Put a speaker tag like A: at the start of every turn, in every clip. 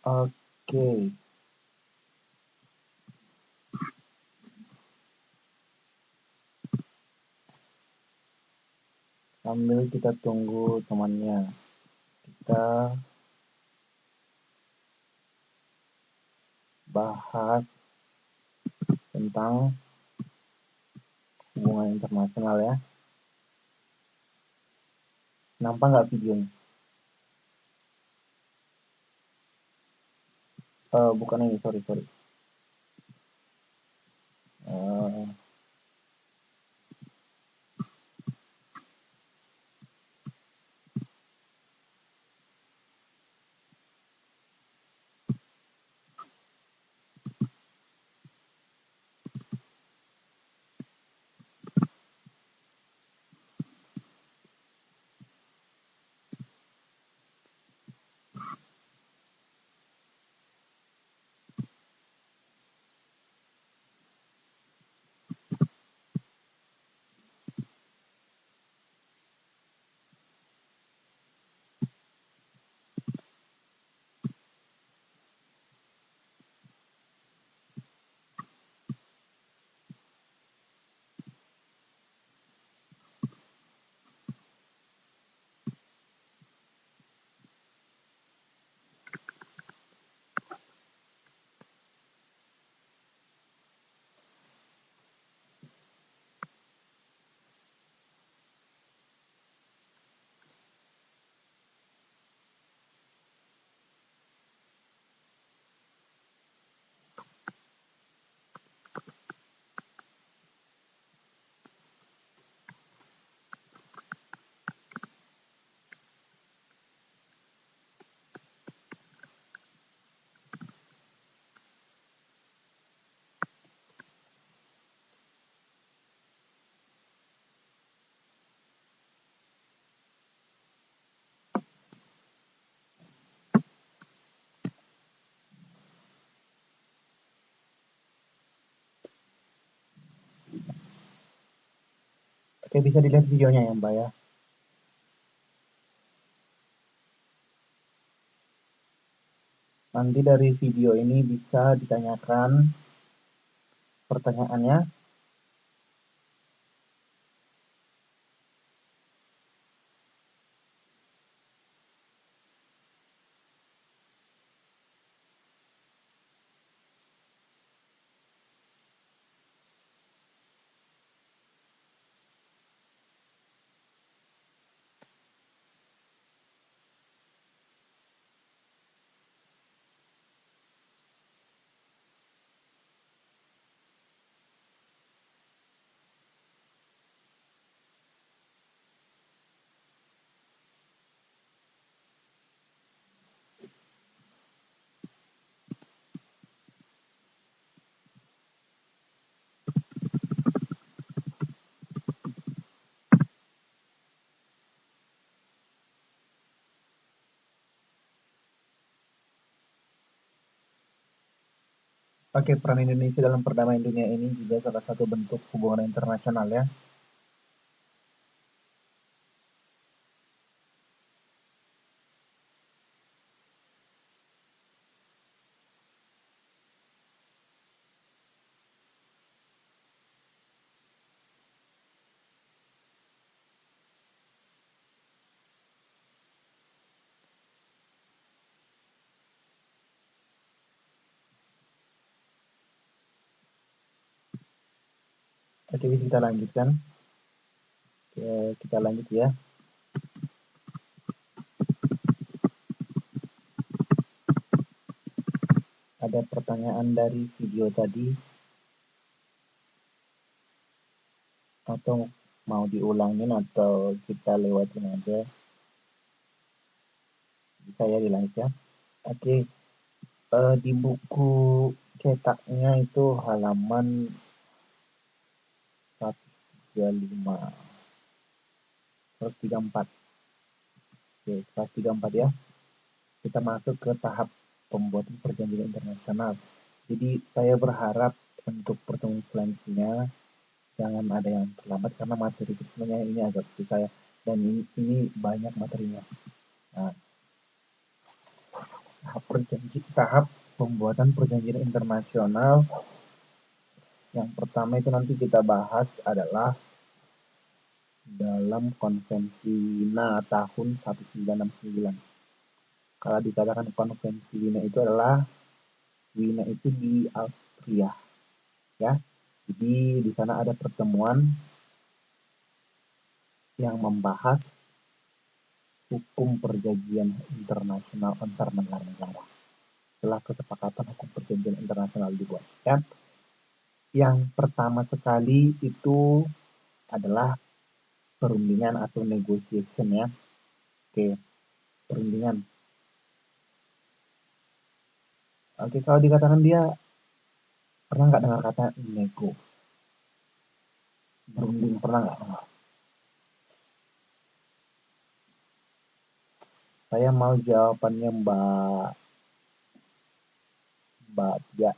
A: Oke, sambil kita tunggu temannya, kita bahas tentang hubungan internasional ya. Nampak nggak videonya? Bukan ini, sorry. Eh, Oke, bisa dilihat videonya ya Mbak ya. Nanti dari video ini bisa ditanyakan pertanyaannya. Oke, peran Indonesia dalam perdamaian dunia ini juga salah satu bentuk hubungan internasional ya. Oke, bisa kita lanjutkan. Oke, kita lanjut ya. Ada pertanyaan dari video tadi atau mau diulangin atau kita lewatin aja? Bisa ya dilanjut ya. Oke, di buku cetaknya itu halaman 135, 134. Oke, 134 ya. Kita masuk ke tahap pembuatan perjanjian internasional. Jadi saya berharap untuk pertemuan selanjutnya jangan ada yang terlambat karena materi sebenarnya ini agak susah ya, dan ini banyak materinya. Nah, tahap pembuatan perjanjian internasional. Yang pertama itu nanti kita bahas adalah dalam Konvensi Wina tahun 1969. Kalau dikatakan Konvensi Wina itu adalah Wina itu di Austria, ya. Jadi di sana ada pertemuan yang membahas hukum perjanjian internasional antar negara-negara. Setelah kesepakatan hukum perjanjian internasional dibuat, ya. Yang pertama sekali itu adalah perundingan atau negotiation, ya. Oke, perundingan. Oke, kalau dikatakan dia pernah nggak dengar kata nego? Berunding pernah nggak dengar? Saya mau jawabannya Mbak Tia.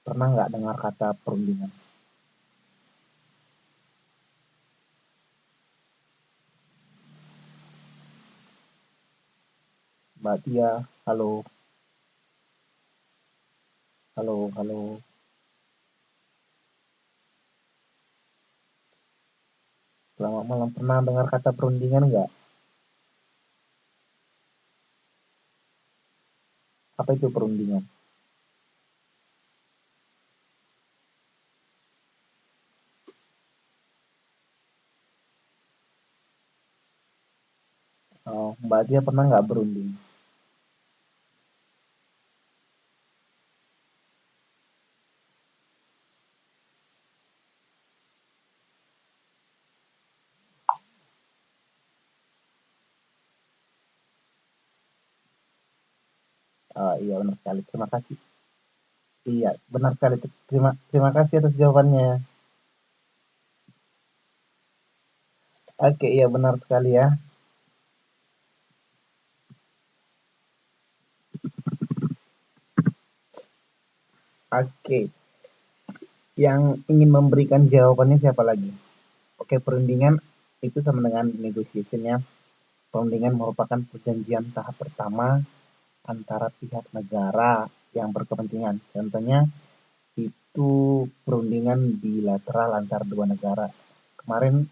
A: Pernah nggak dengar kata perundingan? Mbak Tia, halo, halo, halo. Selamat malam. Pernah dengar kata perundingan nggak? Apa itu perundingan? Oh, Mbak Tia pernah nggak berunding? Iya, benar sekali. Terima kasih. Iya, benar sekali. Terima kasih atas jawabannya. Oke, iya benar sekali ya. Oke, yang ingin memberikan jawabannya siapa lagi? Oke, perundingan itu sama dengan negotiation, ya. Perundingan merupakan perjanjian tahap pertama antara pihak negara yang berkepentingan. Contohnya itu perundingan bilateral antar dua negara. Kemarin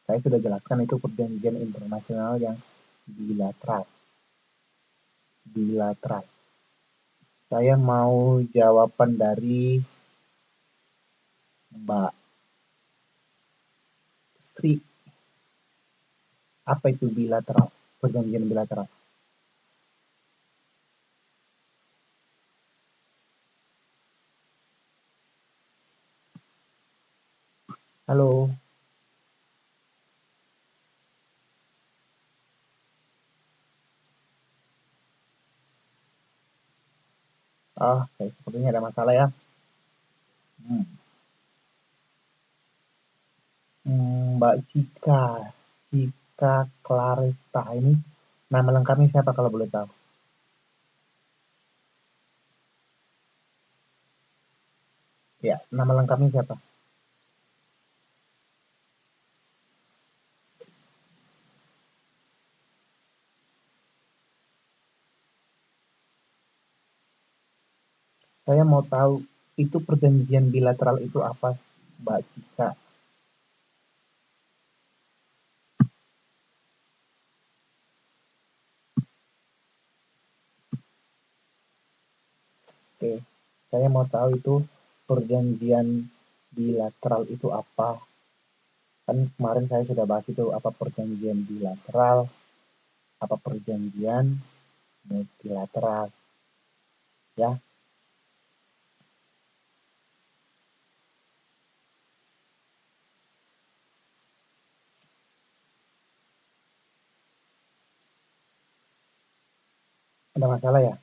A: saya sudah jelaskan itu perjanjian internasional yang bilateral. Bilateral. Saya mau jawaban dari Mbak Sri. Apa itu bilateral? Perjanjian bilateral. Halo. Sepertinya ada masalah ya. Hmm. Mbak Cika Claresta ini nama lengkapnya siapa kalau boleh tahu? Ya, nama lengkapnya siapa? Saya mau tahu itu perjanjian bilateral itu apa, Mbak Cika? Oke, saya mau tahu itu perjanjian bilateral itu apa? Kan kemarin saya sudah bahas itu apa perjanjian bilateral, apa perjanjian multilateral, ya. Ada masalah ya?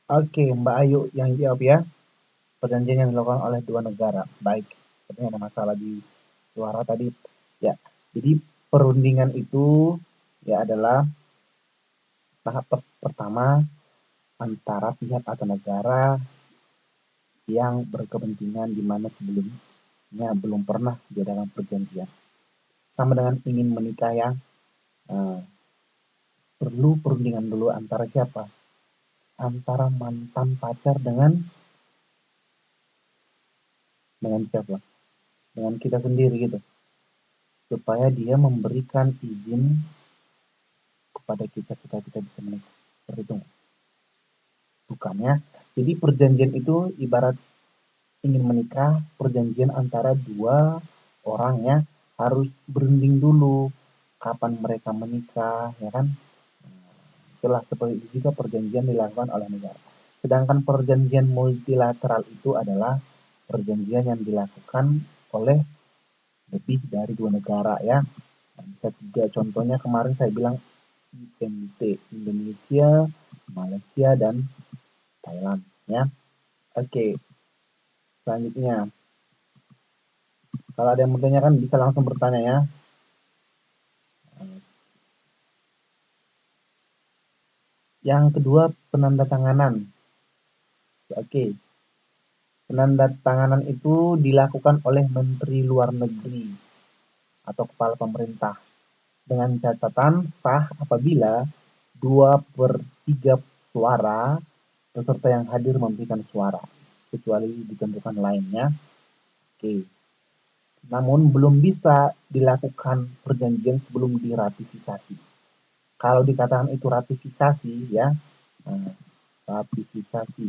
A: Oke, Mbak Ayu yang jawab ya. Perjanjian yang dilakukan oleh dua negara. Baik, sepertinya ada masalah di suara tadi. Ya, jadi perundingan itu ya adalah tahap pertama antara pihak atau negara yang berkepentingan di mana sebelumnya belum pernah diadakan perjanjian. Sama dengan ingin menikah ya, perlu perundingan dulu antara siapa? Antara mantan pacar dengan siapa? Dengan kita sendiri gitu. Supaya dia memberikan izin kepada kita bisa menikah. Seperti itu. Bukan ya. Jadi perjanjian itu ibarat ingin menikah, perjanjian antara dua orang ya, harus berunding dulu kapan mereka menikah, ya kan? Itulah seperti itu juga perjanjian dilakukan oleh negara. Sedangkan perjanjian multilateral itu adalah perjanjian yang dilakukan oleh lebih dari dua negara ya. Bisa tiga, contohnya kemarin saya bilang IMT, Indonesia, Malaysia, dan Thailand ya. Oke, selanjutnya kalau ada yang mau tanyakan bisa langsung bertanya ya. Yang kedua, penandatanganan. Oke, penandatanganan itu dilakukan oleh Menteri Luar Negeri atau Kepala Pemerintah dengan catatan sah apabila 2/3 suara peserta yang hadir memberikan suara, kecuali ditentukan lainnya. Oke. Namun belum bisa dilakukan perjanjian sebelum diratifikasi. Kalau dikatakan itu ratifikasi ya, ratifikasi.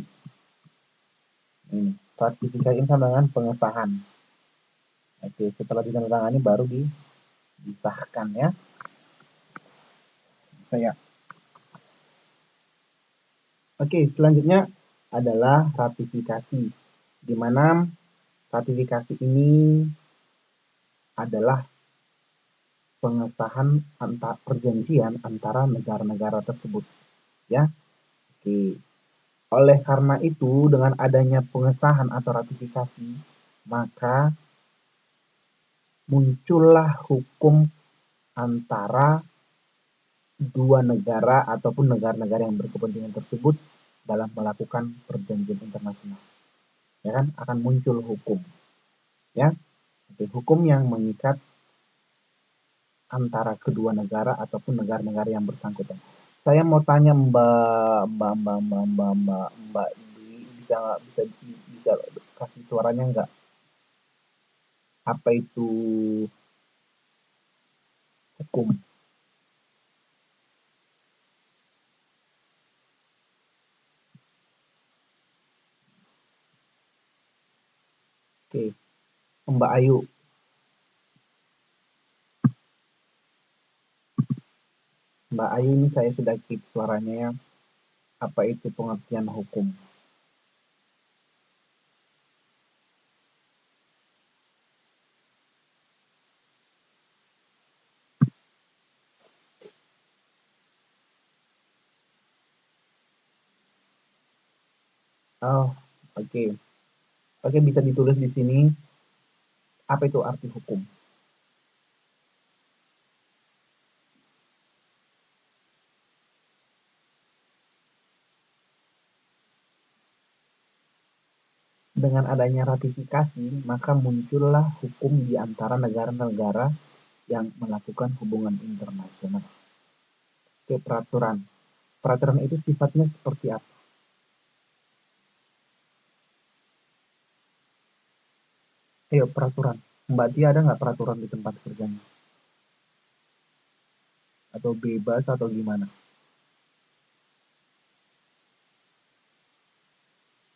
A: Ratifikasi ini sama dengan pengesahan. Oke, setelah ditandatangani baru disahkan ya. Saya. Oke, selanjutnya adalah ratifikasi, di mana ratifikasi ini adalah pengesahan perjanjian antara negara-negara tersebut ya. Oke. Oleh karena itu, dengan adanya pengesahan atau ratifikasi, maka muncullah hukum antara dua negara ataupun negara-negara yang berkepentingan tersebut dalam melakukan perjanjian internasional. Ya kan, akan muncul hukum. Ya. Oke, hukum yang mengikat antara kedua negara ataupun negara-negara yang bersangkutan. Saya mau tanya Mbak bisa bisa kasih suaranya nggak? Apa itu hukum? Oke, Mbak Ayu. Mbak Ayu ini saya sudah keep suaranya ya. Apa itu pengertian hukum? Oh, oke. Oke, bisa ditulis di sini. Apa itu arti hukum? Dengan adanya ratifikasi, maka muncullah hukum di antara negara-negara yang melakukan hubungan internasional. Oke, peraturan. Peraturan itu sifatnya seperti apa? Ayo, peraturan. Mbak Tia ada nggak peraturan di tempat kerjanya? Atau bebas atau gimana?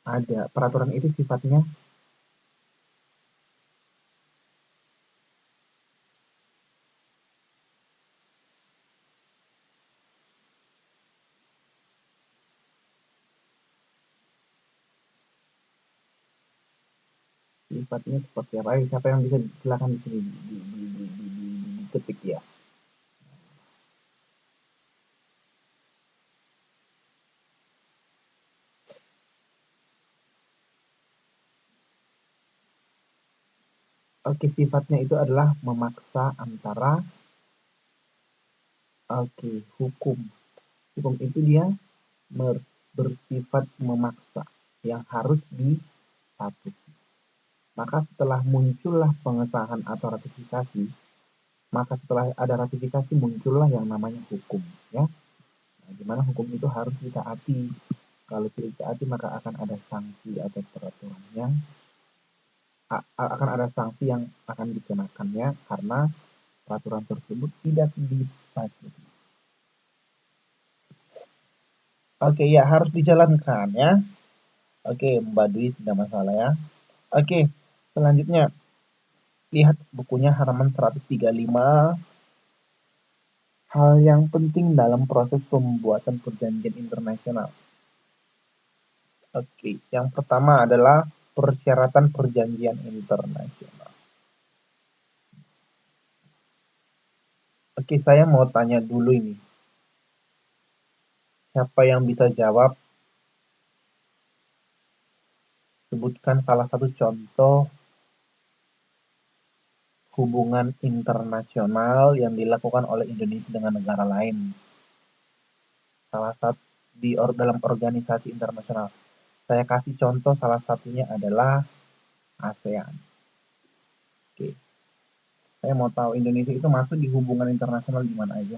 A: Ada. Peraturan itu sifatnya seperti apa? Siapa yang bisa silakan di sini diketik ya. Oke, sifatnya itu adalah memaksa antara hukum. Hukum itu dia bersifat memaksa yang harus dipatuhi. Maka setelah muncullah pengesahan atau ratifikasi, maka setelah ada ratifikasi muncullah yang namanya hukum, ya. Nah, di mana hukum itu harus ditaati. Kalau tidak ditaati maka akan ada sanksi atau peraturan yang akan ada sanksi yang akan dikenakannya karena peraturan tersebut tidak dipatuhi. Oke, ya harus dijalankan ya. Oke, Mbak Dwi tidak masalah ya. Oke, selanjutnya lihat bukunya halaman 135. Hal yang penting dalam proses pembuatan perjanjian internasional. Oke, yang pertama adalah persyaratan perjanjian internasional. Oke, saya mau tanya dulu ini. Siapa yang bisa jawab? Sebutkan salah satu contoh hubungan internasional yang dilakukan oleh Indonesia dengan negara lain. Salah satu dalam organisasi internasional. Saya kasih contoh, salah satunya adalah ASEAN. Oke. Saya mau tahu Indonesia itu masuk di hubungan internasional di mana aja?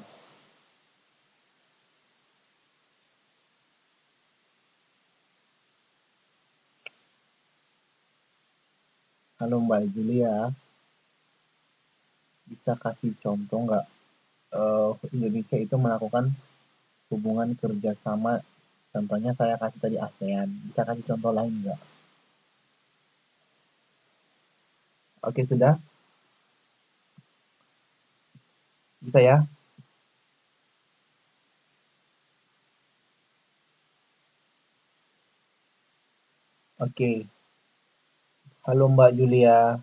A: Halo Mbak Julia, bisa kasih contoh nggak Indonesia itu melakukan hubungan kerjasama? Contohnya saya kasih tadi ASEAN. Bisa kasih contoh lain nggak? Oke, sudah? Bisa ya? Oke. Halo Mbak Julia.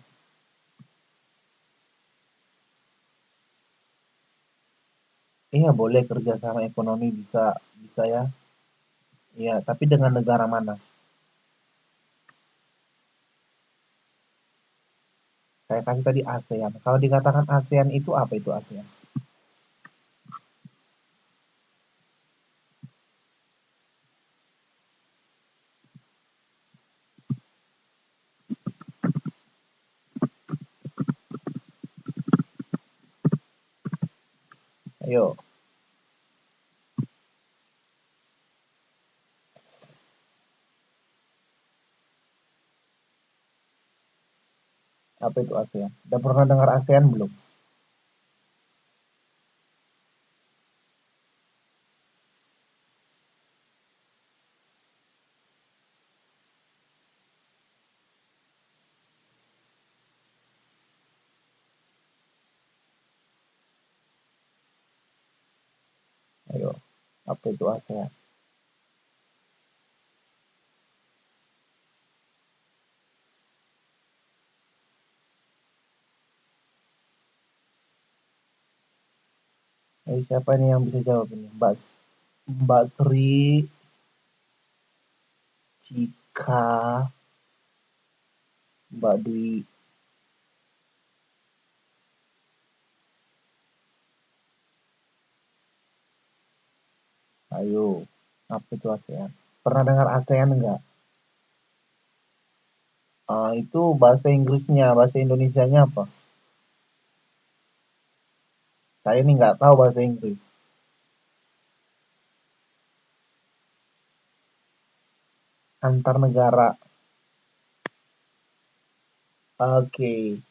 A: Iya, boleh kerjasama ekonomi bisa bisa ya. Iya, tapi dengan negara mana? Saya kasih tadi ASEAN. Kalau dikatakan ASEAN itu apa itu ASEAN? Ayo, apa itu ASEAN? Udah pernah dengar ASEAN belum? Ayo, apa itu ASEAN? Ayo, siapa nih yang bisa jawab ini? Mbak Sri, Cika, Mbak Dwi. Ayo, apa itu ASEAN? Pernah dengar ASEAN enggak? Itu bahasa Inggrisnya, bahasa Indonesianya apa? Saya ini nggak tahu bahasa Inggris. Antar negara. Oke,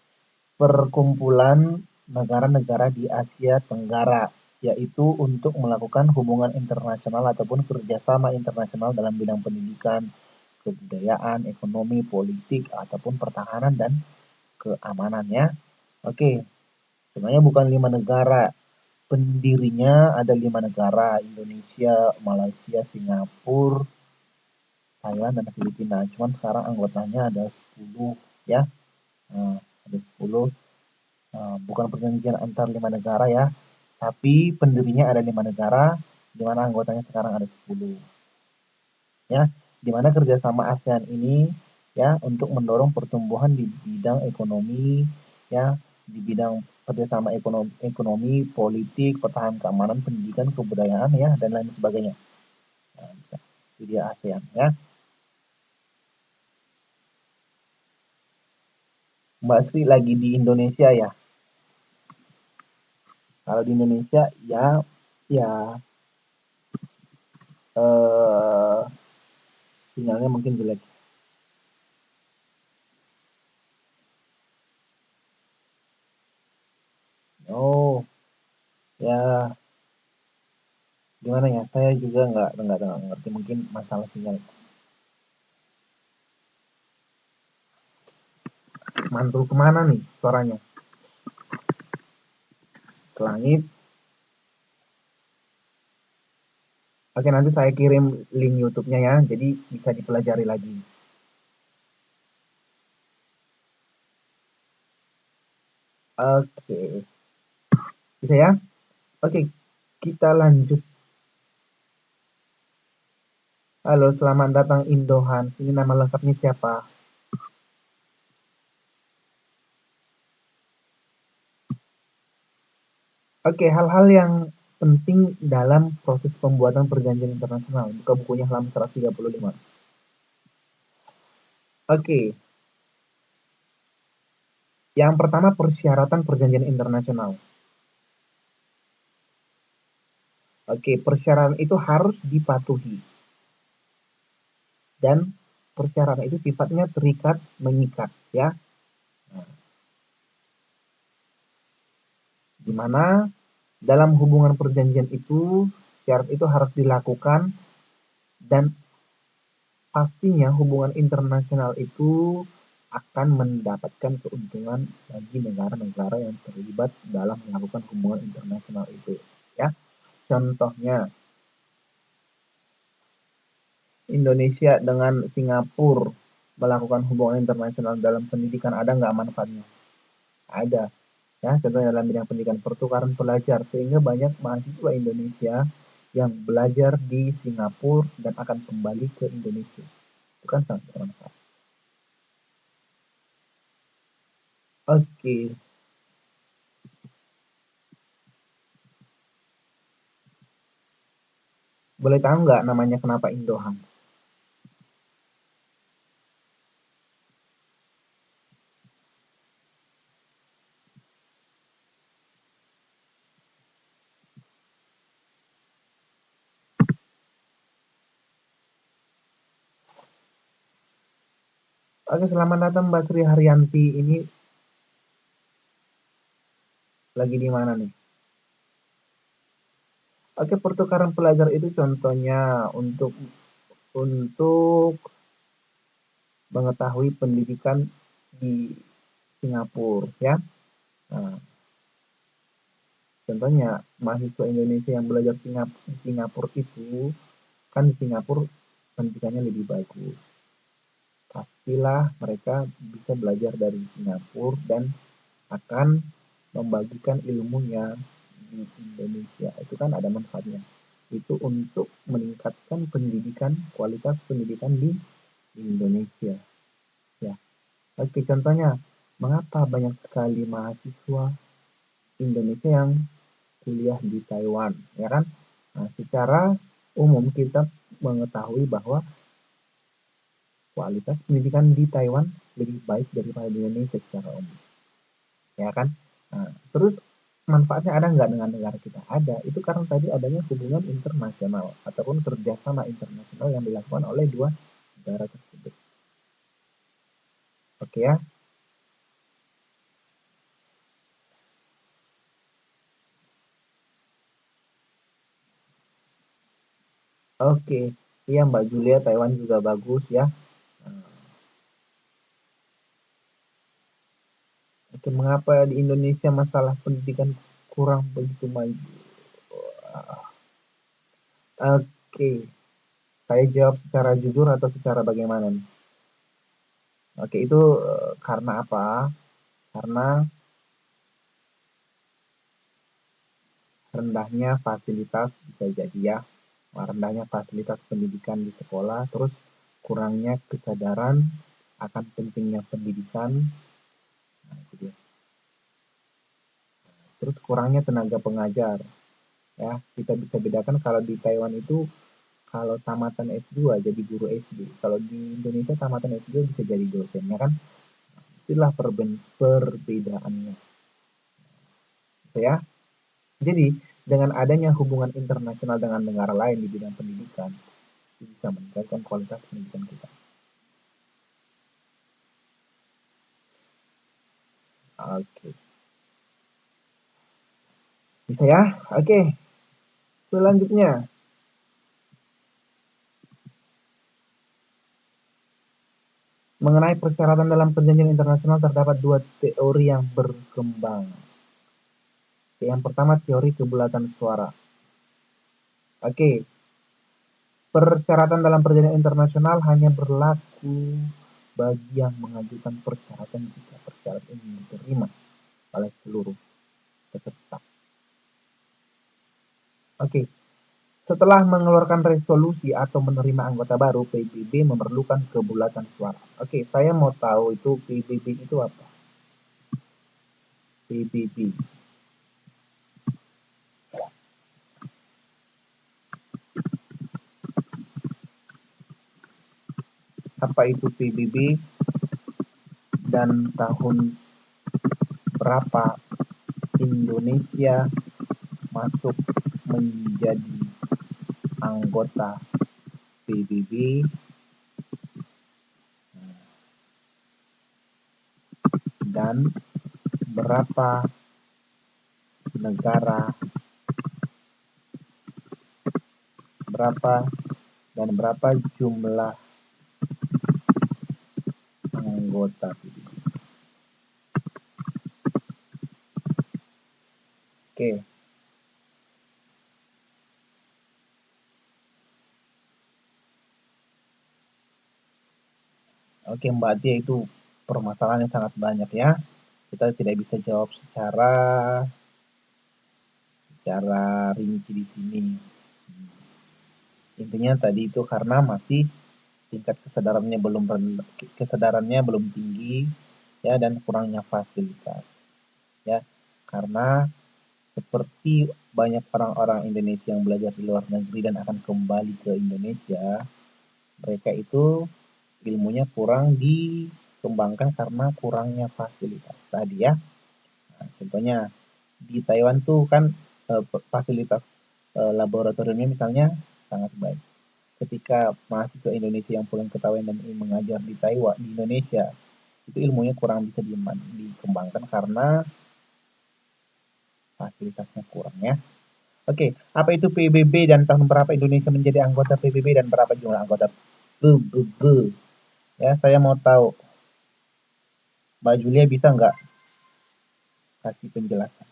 A: perkumpulan negara-negara di Asia Tenggara, yaitu untuk melakukan hubungan internasional ataupun kerjasama internasional dalam bidang pendidikan, kebudayaan, ekonomi, politik, ataupun pertahanan dan keamanannya. Oke, sebenarnya bukan 5 negara. Pendirinya ada 5 negara: Indonesia, Malaysia, Singapura, Thailand, dan Filipina. Cuman sekarang anggotanya ada 10 ya. Ada 10. Bukan perjanjian antar 5 negara ya, tapi pendirinya ada 5 negara, di mana anggotanya sekarang ada 10. Ya, di mana kerjasama ASEAN ini ya untuk mendorong pertumbuhan di bidang ekonomi, ya, di bidang kerjasama ekonomi, politik, pertahanan keamanan, pendidikan, kebudayaan ya, dan lain sebagainya. Nah, Itu dia ASEAN ya. Mbak Sri lagi di Indonesia ya. Kalau di Indonesia ya eh, sinyalnya mungkin jelek. Oh ya, gimana ya? Saya juga nggak ngerti, mungkin masalah sinyal. Mantul kemana nih suaranya? Ke langit. Oke, nanti saya kirim link YouTube-nya ya, jadi bisa dipelajari lagi. Oke, bisa ya? Oke, kita lanjut. Halo, selamat datang Indohan. Ini nama lengkapnya siapa? Oke, hal-hal yang penting dalam proses pembuatan perjanjian internasional. Buka bukunya halaman 135. Oke, yang pertama persyaratan perjanjian internasional. Oke, persyaratan itu harus dipatuhi. Dan persyaratan itu sifatnya terikat, mengikat, ya. Nah, di mana dalam hubungan perjanjian itu syarat itu harus dilakukan dan pastinya hubungan internasional itu akan mendapatkan keuntungan bagi negara-negara yang terlibat dalam melakukan hubungan internasional itu, ya. Contohnya Indonesia dengan Singapura melakukan hubungan internasional dalam pendidikan, ada nggak manfaatnya? Ada, ya. Contohnya dalam bidang pendidikan, pertukaran pelajar, sehingga banyak mahasiswa Indonesia yang belajar di Singapura dan akan kembali ke Indonesia. Itu kan sangat bermanfaat. Oke, boleh tahu nggak namanya kenapa Indoham? Oke, selamat datang Mbak Sri Haryanti. Ini lagi di mana nih? Oke, pertukaran pelajar itu contohnya untuk mengetahui pendidikan di Singapura, ya. Nah, contohnya mahasiswa Indonesia yang belajar Singapura itu kan di Singapura pendidikannya lebih bagus. Pastilah mereka bisa belajar dari Singapura dan akan membagikan ilmunya di Indonesia. Itu kan ada manfaatnya. Itu untuk meningkatkan pendidikan, kualitas pendidikan di Indonesia. Ya. Oke, contohnya, mengapa banyak sekali mahasiswa Indonesia yang kuliah di Taiwan, ya kan? Nah, secara umum kita mengetahui bahwa kualitas pendidikan di Taiwan lebih baik daripada di Indonesia secara umum, ya kan? Nah, terus manfaatnya ada nggak dengan negara kita? Ada. Itu karena tadi adanya hubungan internasional ataupun kerjasama internasional yang dilakukan oleh dua negara tersebut. Oke ya? Oke. Iya Mbak Julia, Taiwan juga bagus ya. Nah, oke, mengapa di Indonesia masalah pendidikan kurang begitu maju? Oke, saya jawab secara jujur atau secara bagaimana nih? Oke, itu karena apa? Karena rendahnya fasilitas, bisa jadi ya, rendahnya fasilitas pendidikan di sekolah, terus kurangnya kesadaran akan pentingnya pendidikan, nah, itu dia. Terus kurangnya tenaga pengajar, ya. Kita bisa bedakan kalau di Taiwan itu kalau tamatan S2 jadi guru SD. Kalau di Indonesia tamatan S2 bisa jadi dosen, ya kan? Itulah perbedaannya. Ya. Jadi, dengan adanya hubungan internasional dengan negara lain di bidang pendidikan, itu bisa meningkatkan kualitas pendidikan kita. Oke. Bisa ya? Oke. Selanjutnya, mengenai persyaratan dalam perjanjian internasional terdapat dua teori yang berkembang. Yang pertama, teori kebulatan suara. Oke, persyaratan dalam perjanjian internasional hanya berlaku bagi yang mengajukan persyaratan jika persyaratan ini diterima oleh seluruh peserta. Oke, setelah mengeluarkan resolusi atau menerima anggota baru, PBB memerlukan kebulatan suara. Oke, saya mau tahu itu PBB itu apa? PBB. Apa itu PBB dan tahun berapa Indonesia masuk menjadi anggota PBB dan berapa negara berapa jumlah anggota PBB. Oke. Oke, Mbak Tia, itu permasalahan yang sangat banyak ya. Kita tidak bisa jawab secara rinci di sini. Intinya tadi itu karena masih tingkat kesadarannya belum tinggi ya, dan kurangnya fasilitas ya, karena seperti banyak orang-orang Indonesia yang belajar di luar negeri dan akan kembali ke Indonesia, mereka itu ilmunya kurang dikembangkan karena kurangnya fasilitas tadi ya. Nah, contohnya di Taiwan tuh kan fasilitas laboratoriumnya misalnya sangat baik. Ketika mahasiswa Indonesia yang pulang ke Taiwan dan ingin mengajar di Taiwan, di Indonesia, itu ilmunya kurang bisa dikembangkan karena fasilitasnya kurang ya. Oke, apa itu PBB dan tahun berapa Indonesia menjadi anggota PBB dan berapa jumlah anggota PBB? Ya, saya mau tahu. Mbak Julia bisa nggak kasih penjelasan?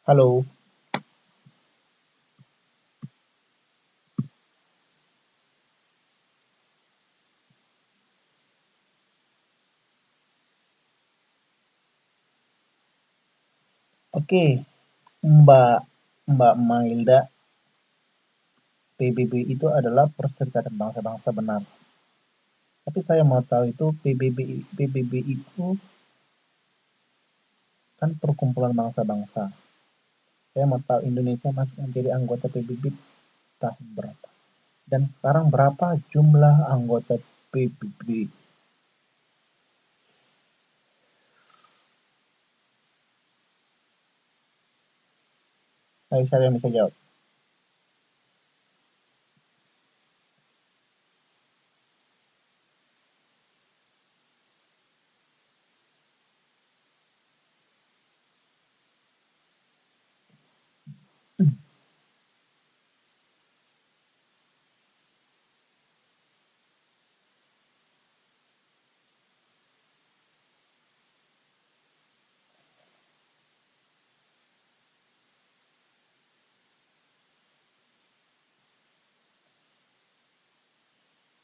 A: Halo. Oke, Mbak Mbak Mailda, PBB itu adalah Perserikatan Bangsa-Bangsa, benar. Tapi saya mau tahu itu PBB itu kan perkumpulan bangsa-bangsa. Saya mau tahu Indonesia masuk menjadi anggota PBB tahun berapa. Dan sekarang berapa jumlah anggota PBB? Ayo, siapa yang bisa jawab?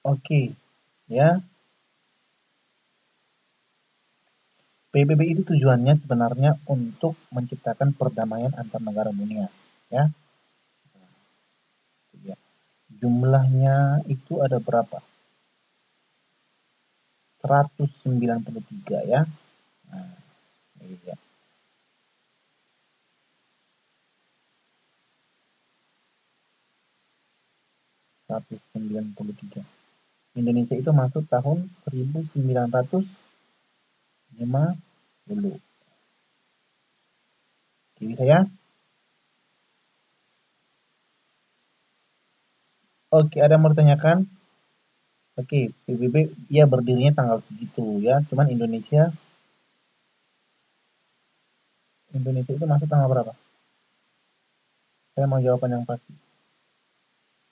A: Oke, ya. PBB itu tujuannya sebenarnya untuk menciptakan perdamaian antar negara dunia, ya. Ya. Jumlahnya itu ada berapa? 193 ya. Nah, iya. 1993. Indonesia itu masuk tahun 1950. Oke, bisa ya? Oke, ada yang mau ditanyakan? Oke, PBB ya berdirinya tanggal segitu ya. Cuman Indonesia itu masuk tanggal berapa? Saya mau jawaban yang pasti.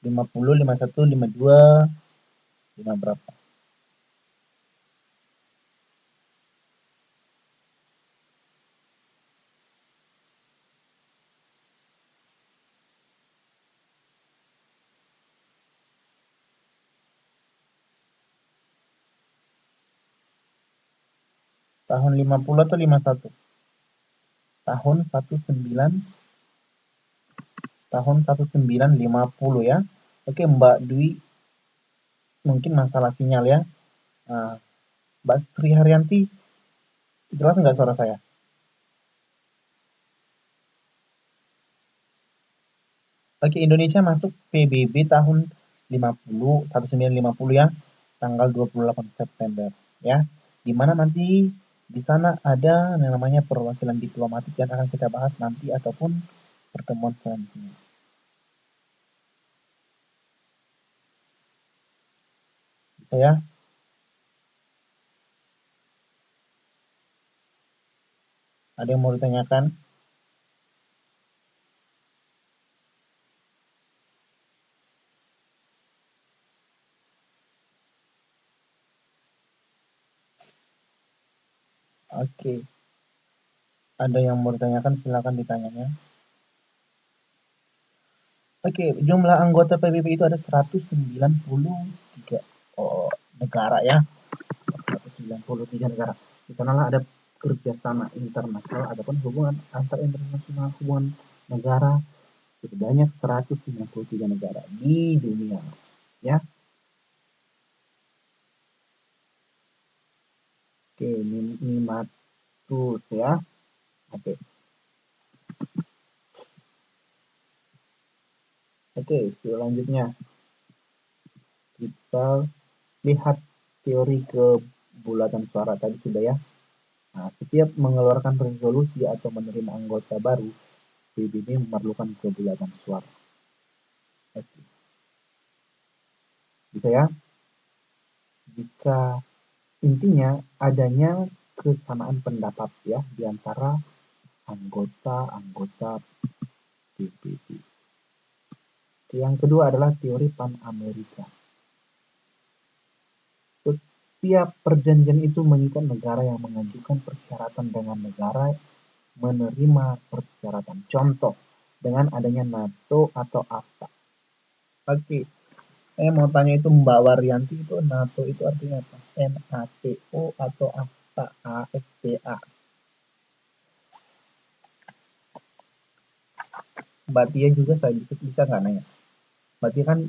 A: 50, 51, 52, 5 berapa? Tahun 50 atau 51? Tahun 1950 ya. Oke, Mbak Dwi, mungkin masalah sinyal ya. Nah, Mbak Sri Haryanti, jelas nggak suara saya? Oke, Indonesia masuk PBB tahun 1950 ya, tanggal 28 September ya. Di mana nanti di sana ada yang namanya perwakilan diplomatik yang akan kita bahas nanti ataupun pertemuan selanjutnya. Bisa ya? Ada yang mau ditanyakan? Oke, ada yang mau ditanyakan silakan ditanyanya. Oke, jumlah anggota PBB itu ada 193 negara ya. 193 negara. Di sanalah ada kerjasama internasional ataupun hubungan antar internasional, hubungan negara sebanyak 193 negara di dunia ya. Oke, ini matus ya. Oke. Oke, selanjutnya kita lihat teori kebulatan suara tadi sudah ya. Nah, setiap mengeluarkan resolusi atau menerima anggota baru, PBB memerlukan kebulatan suara. Oke. Bisa ya? Jika intinya adanya kesamaan pendapat ya di antara anggota-anggota PBB. Yang kedua adalah teori Pan-Amerika. Setiap perjanjian itu mengikat negara yang mengajukan persyaratan dengan negara menerima persyaratan. Contoh, dengan adanya NATO atau AFTA. Oke, saya mau tanya itu Mbak Waryanti, itu NATO itu artinya apa? NATO atau AFTA? AFTA. Mbak Tia juga saya bisa nggak nanya? Mbak Tia kan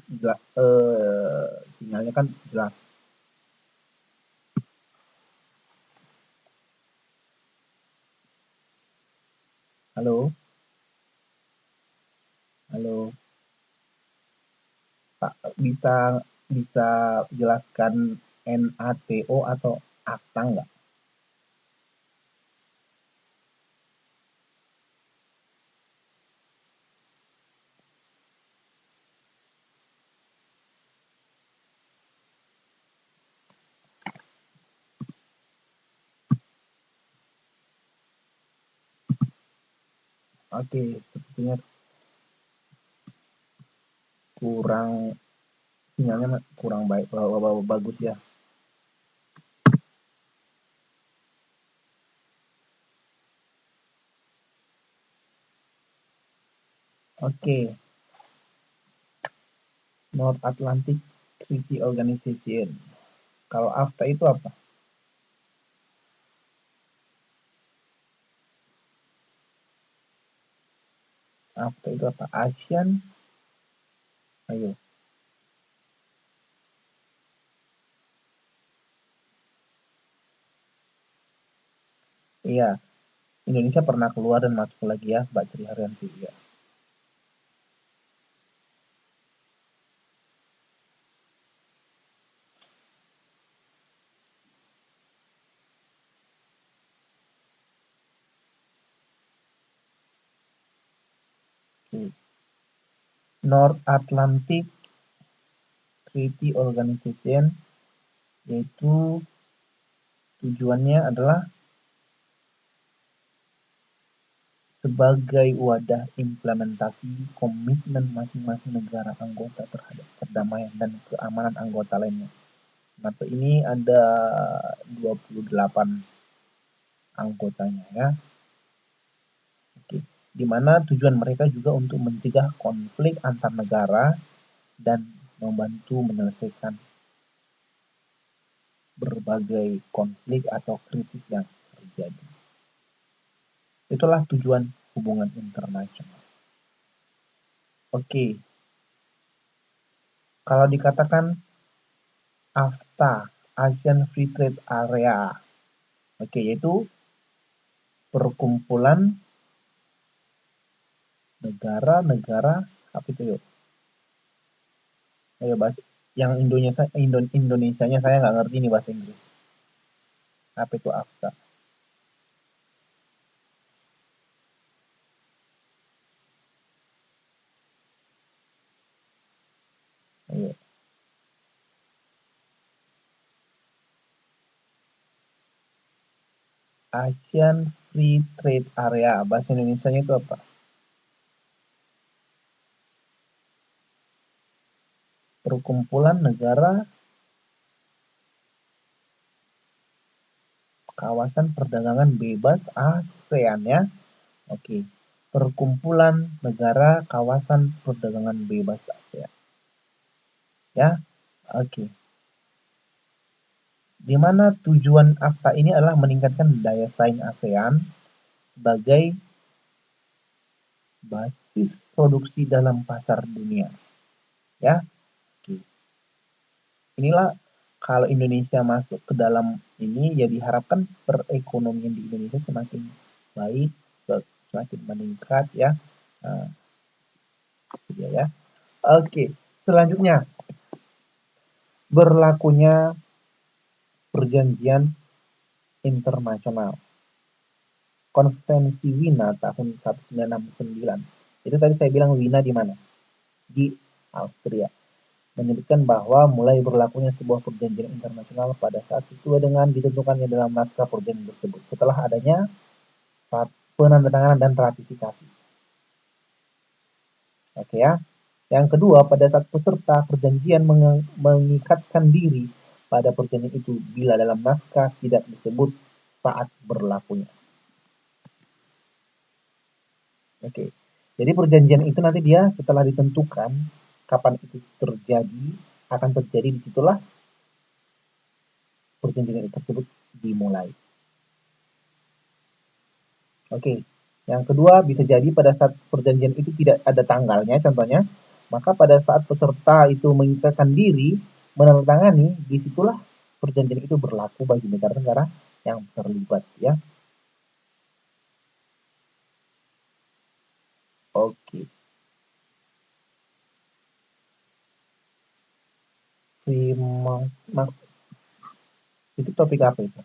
A: sinyalnya kan jelas. Halo, halo, Pak, bisa bisa jelaskan NATO atau AFTA nggak? Oke, sepertinya kurang sinyalnya kurang baik, bagus ya. Oke, North Atlantic Treaty Organization. Kalau AFTA itu apa? AFTA itu apa? ASEAN? Ayo. Iya, Indonesia pernah keluar dan masuk lagi ya, Mbak Sri Haryanti ya. North Atlantic Treaty Organization, yaitu tujuannya adalah sebagai wadah implementasi komitmen masing-masing negara anggota terhadap perdamaian dan keamanan anggota lainnya. NATO ini ada 28 anggotanya ya. Oke. Di mana tujuan mereka juga untuk mencegah konflik antar negara dan membantu menyelesaikan berbagai konflik atau krisis yang terjadi. Itulah tujuan hubungan internasional. Oke. Kalau dikatakan AFTA, Asian Free Trade Area, oke, yaitu perkumpulan negara-negara apa itu yuk? Ayo bahas yang Indonesianya saya nggak ngerti nih bahasa Inggris. Apa itu AFTA? Ayo. Asian Free Trade Area, bahasa Indonesianya itu apa? Perkumpulan negara kawasan perdagangan bebas ASEAN ya. Oke. Perkumpulan negara kawasan perdagangan bebas ASEAN. Ya. Oke. Di mana tujuan AFTA ini adalah meningkatkan daya saing ASEAN sebagai basis produksi dalam pasar dunia. Ya. Oke. Inilah kalau Indonesia masuk ke dalam ini ya diharapkan perekonomian di Indonesia semakin baik, semakin meningkat ya. Ya. Oke, selanjutnya berlakunya perjanjian internasional. Konvensi Wina tahun 1969. Itu tadi saya bilang Wina di mana? Di Austria. Menyebutkan bahwa mulai berlakunya sebuah perjanjian internasional pada saat sesuai dengan ditentukannya dalam naskah perjanjian tersebut setelah adanya penandatanganan dan ratifikasi. Oke ya. Yang kedua, pada saat peserta perjanjian mengikatkan diri pada perjanjian itu bila dalam naskah tidak disebut saat berlakunya. Oke. Jadi perjanjian itu nanti dia setelah ditentukan kapan itu terjadi, akan terjadi disitulah perjanjian tersebut dimulai. Oke. Yang kedua, bisa jadi pada saat perjanjian itu tidak ada tanggalnya, contohnya, maka pada saat peserta itu mengikatkan diri, menandatangani, disitulah perjanjian itu berlaku bagi negara-negara yang terlibat, ya. Oke. Itu topik apa itu?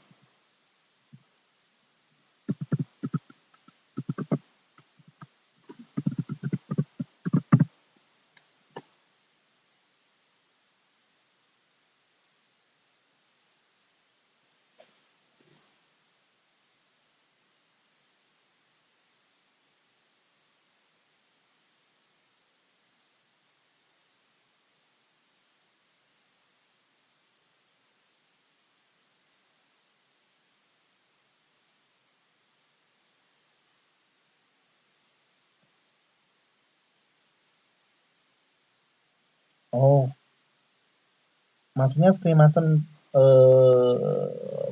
A: Oh, maksudnya Freemason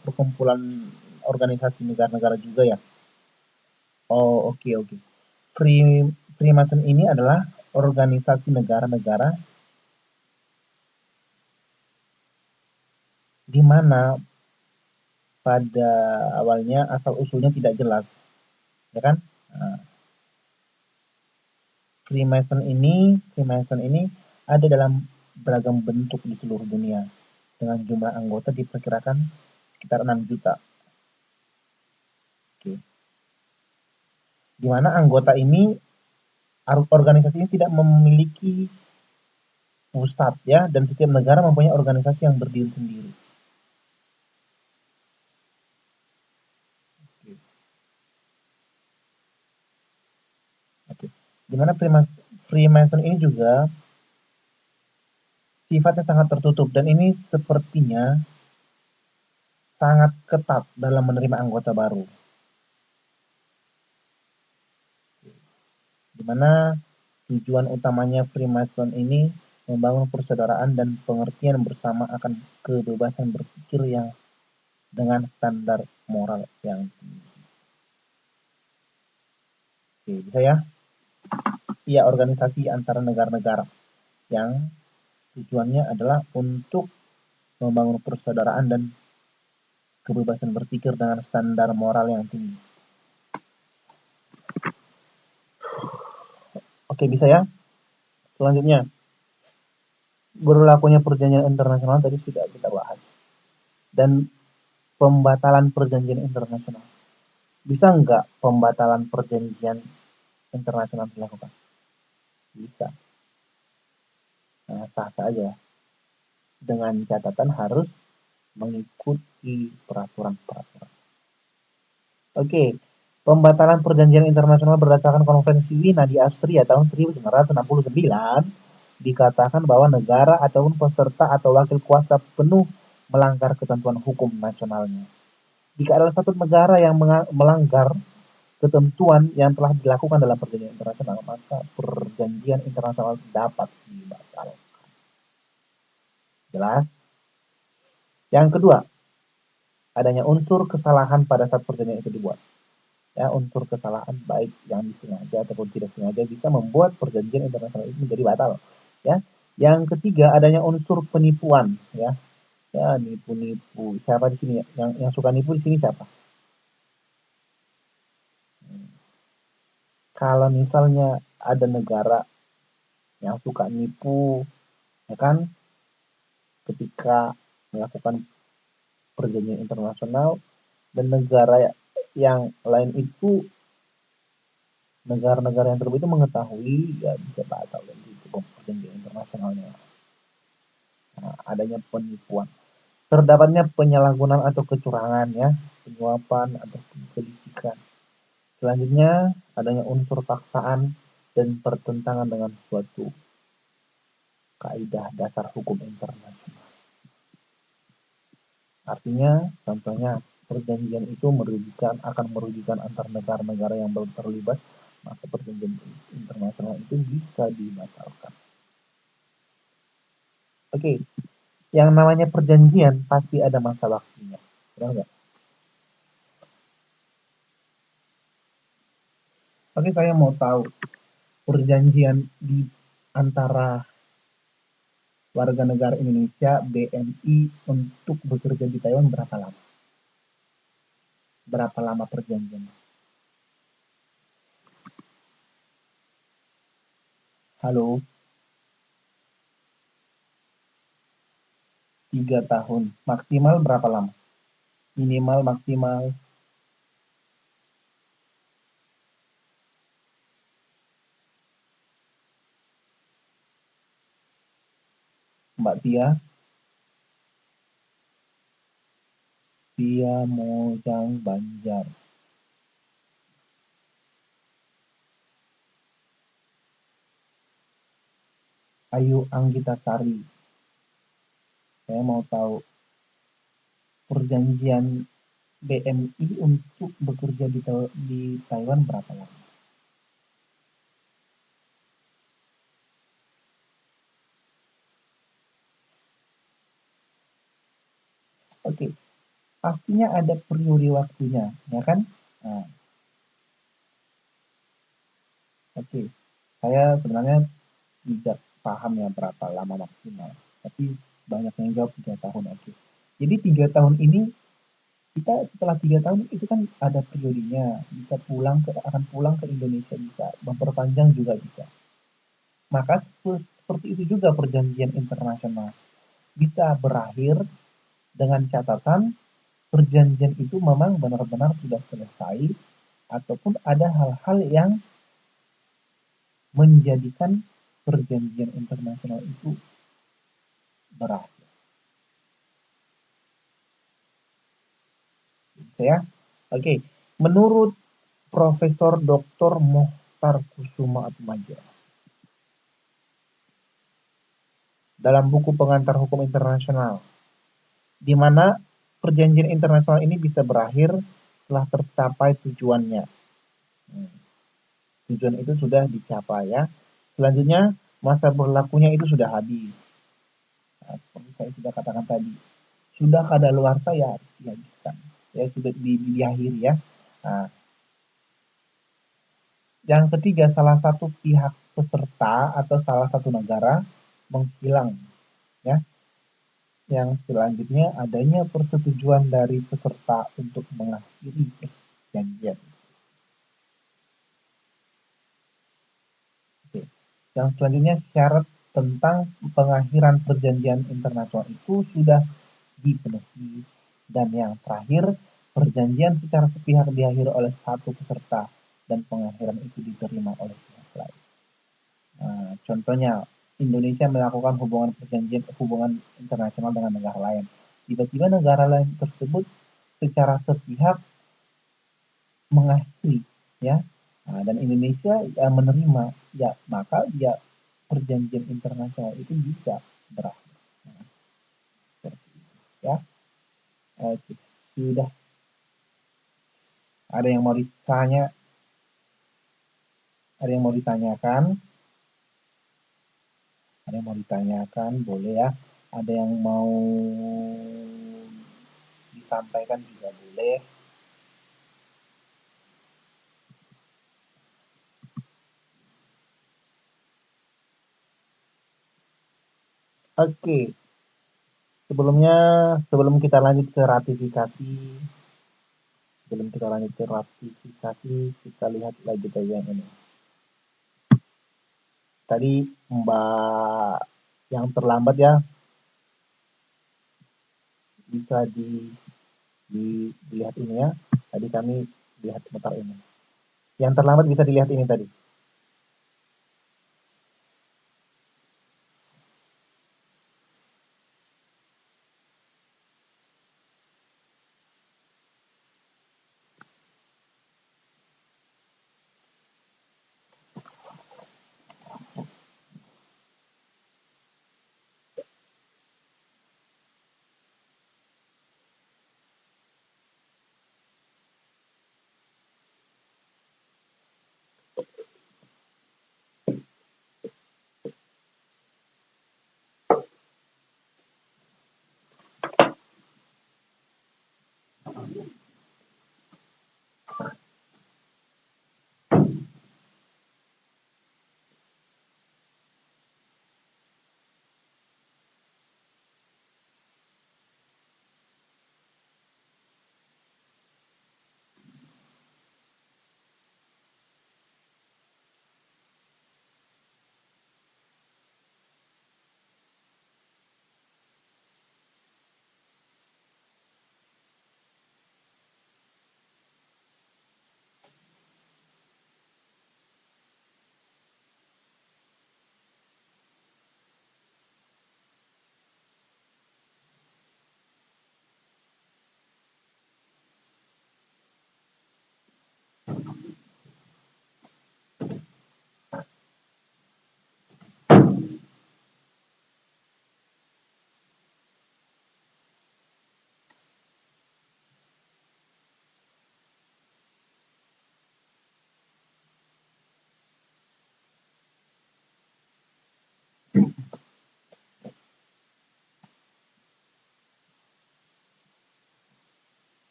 A: perkumpulan organisasi negara-negara juga ya? Oh, oke, oke. Freemason ini adalah organisasi negara-negara di mana pada awalnya asal usulnya tidak jelas, ya kan? Nah, Freemason ini ada dalam beragam bentuk di seluruh dunia dengan jumlah anggota diperkirakan sekitar 6 juta. Oke. Di mana anggota ini organisasi ini tidak memiliki pusat ya, dan setiap negara mempunyai organisasi yang berdiri sendiri. Oke. Dimana Freemason ini juga sifatnya sangat tertutup, dan ini sepertinya sangat ketat dalam menerima anggota baru. Dimana tujuan utamanya Freemason ini membangun persaudaraan dan pengertian bersama akan kebebasan berpikir yang dengan standar moral yang tinggi. Oke, bisa ya? Iya, organisasi antara negara-negara yang tujuannya adalah untuk membangun persaudaraan dan kebebasan berpikir dengan standar moral yang tinggi. Oke, bisa ya? Selanjutnya, berlakunya perjanjian internasional tadi sudah kita bahas. Dan pembatalan perjanjian internasional. Bisa nggak pembatalan perjanjian internasional dilakukan? Bisa. Nah, sah saja. Dengan catatan harus mengikuti peraturan-peraturan. Oke, pembatalan perjanjian internasional berdasarkan Konferensi Wina di Austria tahun 1969 dikatakan bahwa negara ataupun peserta atau wakil kuasa penuh melanggar ketentuan hukum nasionalnya. Jika ada satu negara yang melanggar ketentuan yang telah dilakukan dalam perjanjian internasional, maka perjanjian internasional dapat dibatalkan. Jelas? Yang kedua, adanya unsur kesalahan pada saat perjanjian itu dibuat. Ya, unsur kesalahan baik yang disengaja ataupun tidak sengaja bisa membuat perjanjian internasional itu menjadi batal. Ya. Yang ketiga, adanya unsur penipuan. Ya, ya nipu-nipu. Siapa di sini yang suka nipu di sini siapa? Kalau misalnya ada negara yang suka nipu, ya kan, ketika melakukan perjanjian internasional, dan negara yang lain itu, negara-negara yang tersebut itu mengetahui, ya bisa batal dan itu perjanjian internasionalnya. Nah, adanya penipuan, terdapatnya penyalahgunaan atau kecurangan, ya, penyuapan atau kelicikan. Selanjutnya, adanya unsur paksaan dan pertentangan dengan suatu kaidah dasar hukum internasional. Artinya, contohnya, perjanjian itu akan merugikan antar negara-negara yang belum terlibat, maka perjanjian internasional itu bisa dibatalkan. Oke, yang namanya perjanjian pasti ada masa waktunya, benar nggak? Oke, saya mau tahu perjanjian di antara warga negara Indonesia BNI untuk bekerja di Taiwan berapa lama? Berapa lama perjanjiannya? Halo, 3 tahun. Maksimal berapa lama? Minimal, maksimal. Mbak Tia Mojang Banjar. Ayu Anggita Sari. Saya mau tahu perjanjian BNI untuk bekerja di Taiwan berapa lama? Oke, pastinya ada periode waktunya, ya kan? Nah, oke. Saya sebenarnya tidak paham ya berapa lama maksimal, tapi banyak yang jawab 3 tahun. Oke. Jadi 3 tahun ini, kita setelah 3 tahun itu kan ada periodenya, bisa akan pulang ke Indonesia, bisa memperpanjang juga bisa. Maka seperti itu juga perjanjian internasional bisa berakhir dengan catatan perjanjian itu memang benar-benar sudah selesai, ataupun ada hal-hal yang menjadikan perjanjian internasional itu berakhir. Ya, oke. Menurut Profesor Dr. Mohtar Kusuma Atmaja dalam buku Pengantar Hukum Internasional, di mana perjanjian internasional ini bisa berakhir setelah tercapai tujuannya. Tujuan itu sudah dicapai ya. Selanjutnya masa berlakunya itu sudah habis. Nah, seperti saya sudah katakan tadi, sudah kadaluarsa ya dihabiskan. Ya sudah diakhiri ya. Nah, yang ketiga, salah satu pihak peserta atau salah satu negara menghilang ya. Yang selanjutnya adanya persetujuan dari peserta untuk mengakhiri perjanjian. Oke. Yang selanjutnya syarat tentang pengakhiran perjanjian internasional itu sudah dipenuhi. Dan yang terakhir, perjanjian secara sepihak diakhiri oleh satu peserta dan pengakhiran itu diterima oleh pihak lain. Nah, contohnya, Indonesia melakukan hubungan internasional dengan negara lain. Tiba-tiba negara lain tersebut secara sepihak mengakhiri, ya. Nah, dan Indonesia menerima, ya maka ya perjanjian internasional itu bisa berakhir. Nah, seperti itu, ya. Oke, sudah. Ada yang mau ditanya? Ada yang mau ditanyakan? Ada yang mau ditanyakan? Boleh ya. Ada yang mau disampaikan juga boleh. Oke, sebelum kita lanjut ke ratifikasi, kita lihat lagi tadi yang ini. Tadi Mbak yang terlambat ya, bisa dilihat ini ya. Tadi kami lihat sebentar ini. Yang terlambat bisa dilihat ini tadi.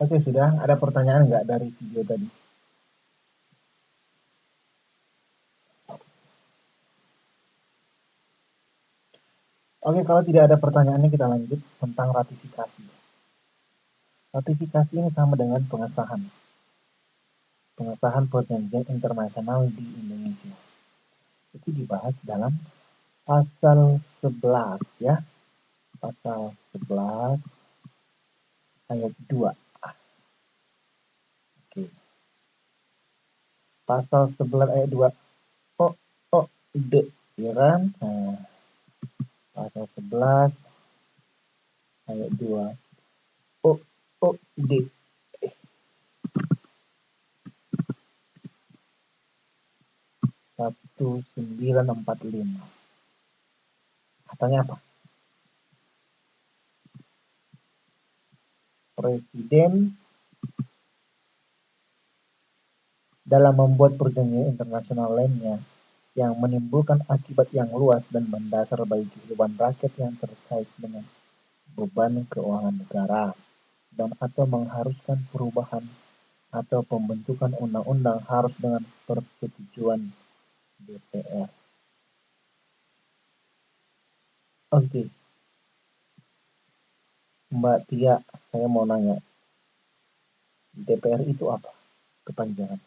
A: Oke, sudah ada pertanyaan nggak dari video tadi? Oke, kalau tidak ada pertanyaannya kita lanjut tentang ratifikasi. Ratifikasi ini sama dengan pengesahan. Pengesahan perjanjian internasional di Indonesia. Itu dibahas dalam pasal 11 ya. Pasal 11 ayat 2. Oke. Pasal 11 ayat 2. Oh, oh, de, ya kan? Nah, pasal 11 ayat 2. Oh, oh, de. 1945. Katanya apa? Presiden dalam membuat perjanjian internasional lainnya yang menimbulkan akibat yang luas dan mendasar bagi kehidupan rakyat yang terkait dengan beban keuangan negara dan atau mengharuskan perubahan atau pembentukan undang-undang harus dengan persetujuan DPR. Oke, Mbak Tia, saya mau nanya, DPR itu apa? Kepanjangan.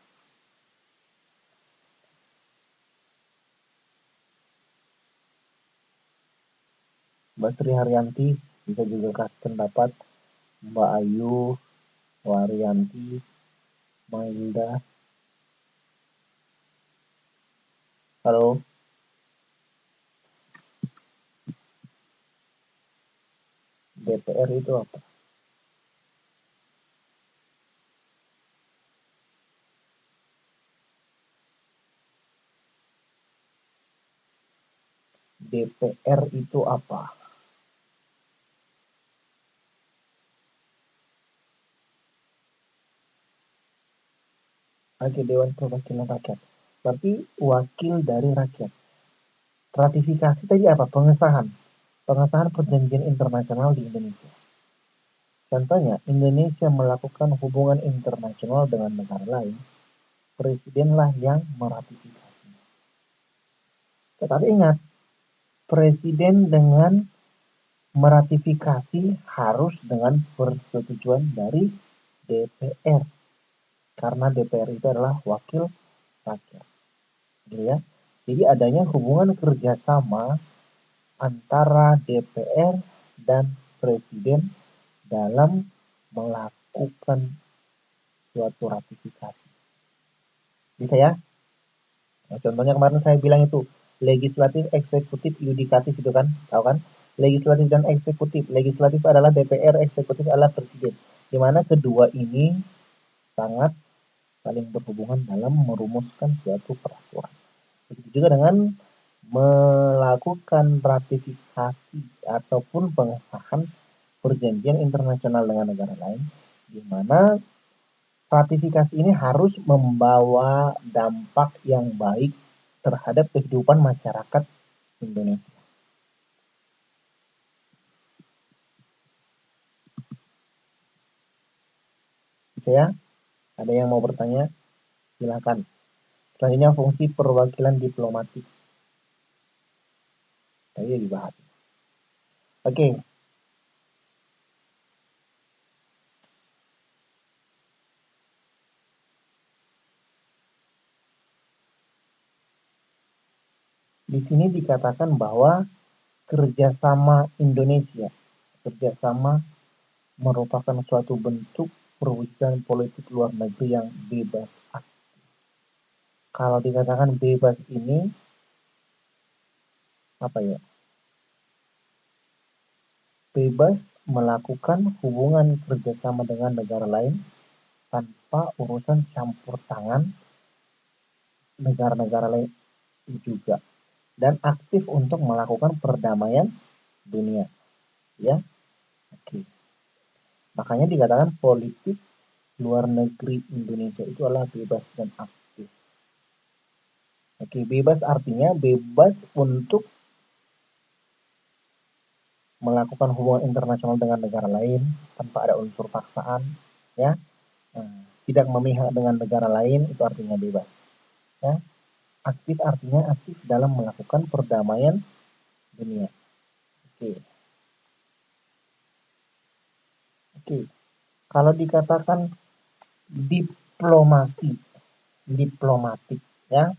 A: Mbak Sri Haryanti bisa juga kasih pendapat. Mbak Ayu, Waryanti, Mailda. Halo, DPR itu apa? DPR itu apa? Oke, Dewan Perwakilan Rakyat. Berarti wakil dari rakyat. Ratifikasi tadi apa? Pengesahan. Pengesahan perjanjian internasional di Indonesia. Contohnya, Indonesia melakukan hubungan internasional dengan negara lain, presidenlah yang meratifikasi. Tetapi ingat, presiden dengan meratifikasi harus dengan persetujuan dari DPR. Karena DPR itu adalah wakil rakyat. Gitu ya. Jadi adanya hubungan kerjasama antara DPR dan presiden dalam melakukan suatu ratifikasi. Bisa ya? Nah, contohnya kemarin saya bilang itu legislatif, eksekutif, yudikatif itu kan, tahu kan? Legislatif dan eksekutif. Legislatif adalah DPR, eksekutif adalah presiden. Di mana kedua ini sangat saling berhubungan dalam merumuskan suatu peraturan. Begitu juga dengan melakukan ratifikasi ataupun pengesahan perjanjian internasional dengan negara lain, di mana ratifikasi ini harus membawa dampak yang baik terhadap kehidupan masyarakat Indonesia. Bisa ya? Ada yang mau bertanya? Silakan. Selanjutnya fungsi perwakilan diplomatik. Tadi dibahas. Oke. Di sini dikatakan bahwa kerjasama Indonesia, kerjasama merupakan suatu bentuk perwujudan politik luar negeri yang bebas aktif. Kalau dikatakan bebas ini apa ya? Bebas melakukan hubungan kerjasama dengan negara lain tanpa urusan campur tangan negara-negara lain juga, dan aktif untuk melakukan perdamaian dunia. Ya, oke. Makanya dikatakan politik luar negeri Indonesia itu adalah bebas dan aktif. Oke, bebas artinya bebas untuk melakukan hubungan internasional dengan negara lain tanpa ada unsur paksaan, ya. Tidak memihak dengan negara lain itu artinya bebas, ya. Aktif artinya aktif dalam melakukan perdamaian dunia. Oke. Oke. Kalau dikatakan diplomasi, diplomatik, ya,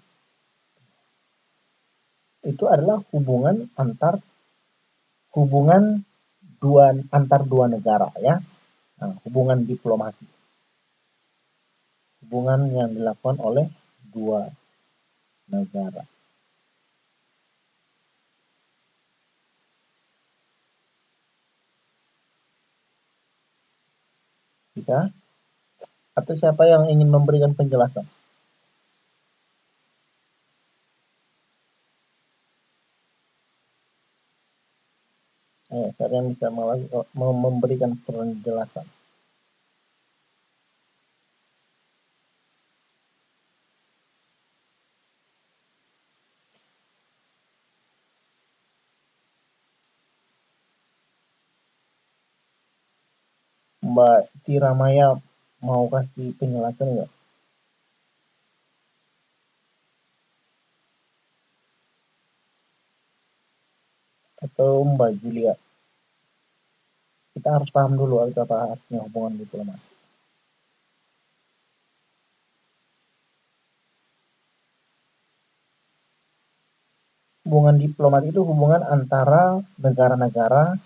A: itu adalah hubungan antar dua negara, ya. Nah, hubungan diplomasi, hubungan yang dilakukan oleh dua negara. Kita atau siapa yang ingin memberikan penjelasan? Siapa yang bisa memberikan penjelasan? Mbak Tiramaya mau kasih penjelasan nggak? Atau Mbak Julia? Kita harus paham dulu apa artinya hubungan diplomasi. Hubungan diplomat itu hubungan antara negara-negara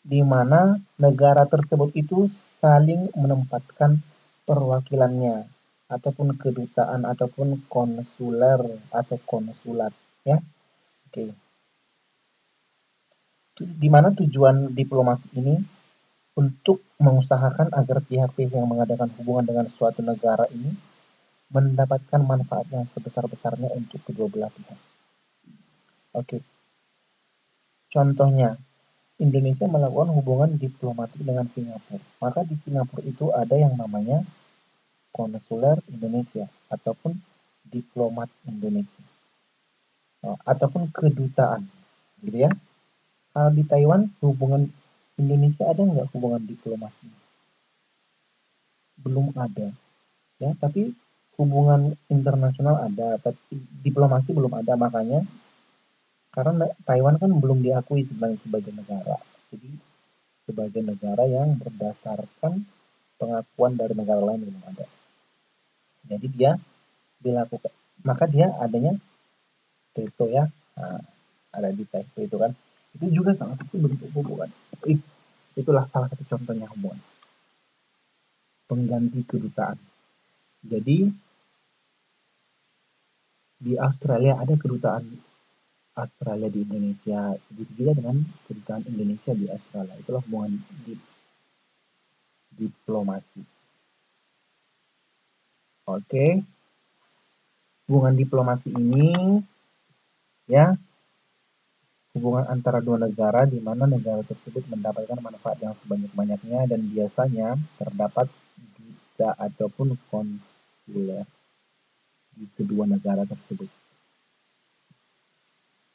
A: di mana negara tersebut itu saling menempatkan perwakilannya ataupun kedutaan ataupun konsuler atau konsulat, ya. Oke. Di mana tujuan diplomasi ini untuk mengusahakan agar pihak-pihak yang mengadakan hubungan dengan suatu negara ini mendapatkan manfaat yang sebesar-besarnya untuk kedua belah pihak. Oke. Contohnya, Indonesia melakukan hubungan diplomatik dengan Singapura. Maka di Singapura itu ada yang namanya konsuler Indonesia ataupun diplomat Indonesia, ataupun kedutaan, gitu ya. Kalau di Taiwan hubungan Indonesia ada nggak hubungan diplomasi? Belum ada, ya. Tapi hubungan internasional ada, tapi diplomasi belum ada. Makanya karena Taiwan kan belum diakui sebagai negara, jadi sebagai negara yang berdasarkan pengakuan dari negara lain belum ada. Jadi dia dilakukan, maka dia adanya veto, ya. Nah, ada di veto itu kan, itu juga salah satu bentuk hubungan. Itulah salah satu contohnya hubungan pengganti kedutaan. Jadi di Australia ada kedutaan Australia di Indonesia, begitu juga dengan kedutaan Indonesia di Australia. Itulah hubungan diplomasi. Oke, hubungan diplomasi ini, ya, hubungan antara dua negara di mana negara tersebut mendapatkan manfaat yang sebanyak-banyaknya dan biasanya terdapat duta ataupun konsuler di kedua negara tersebut.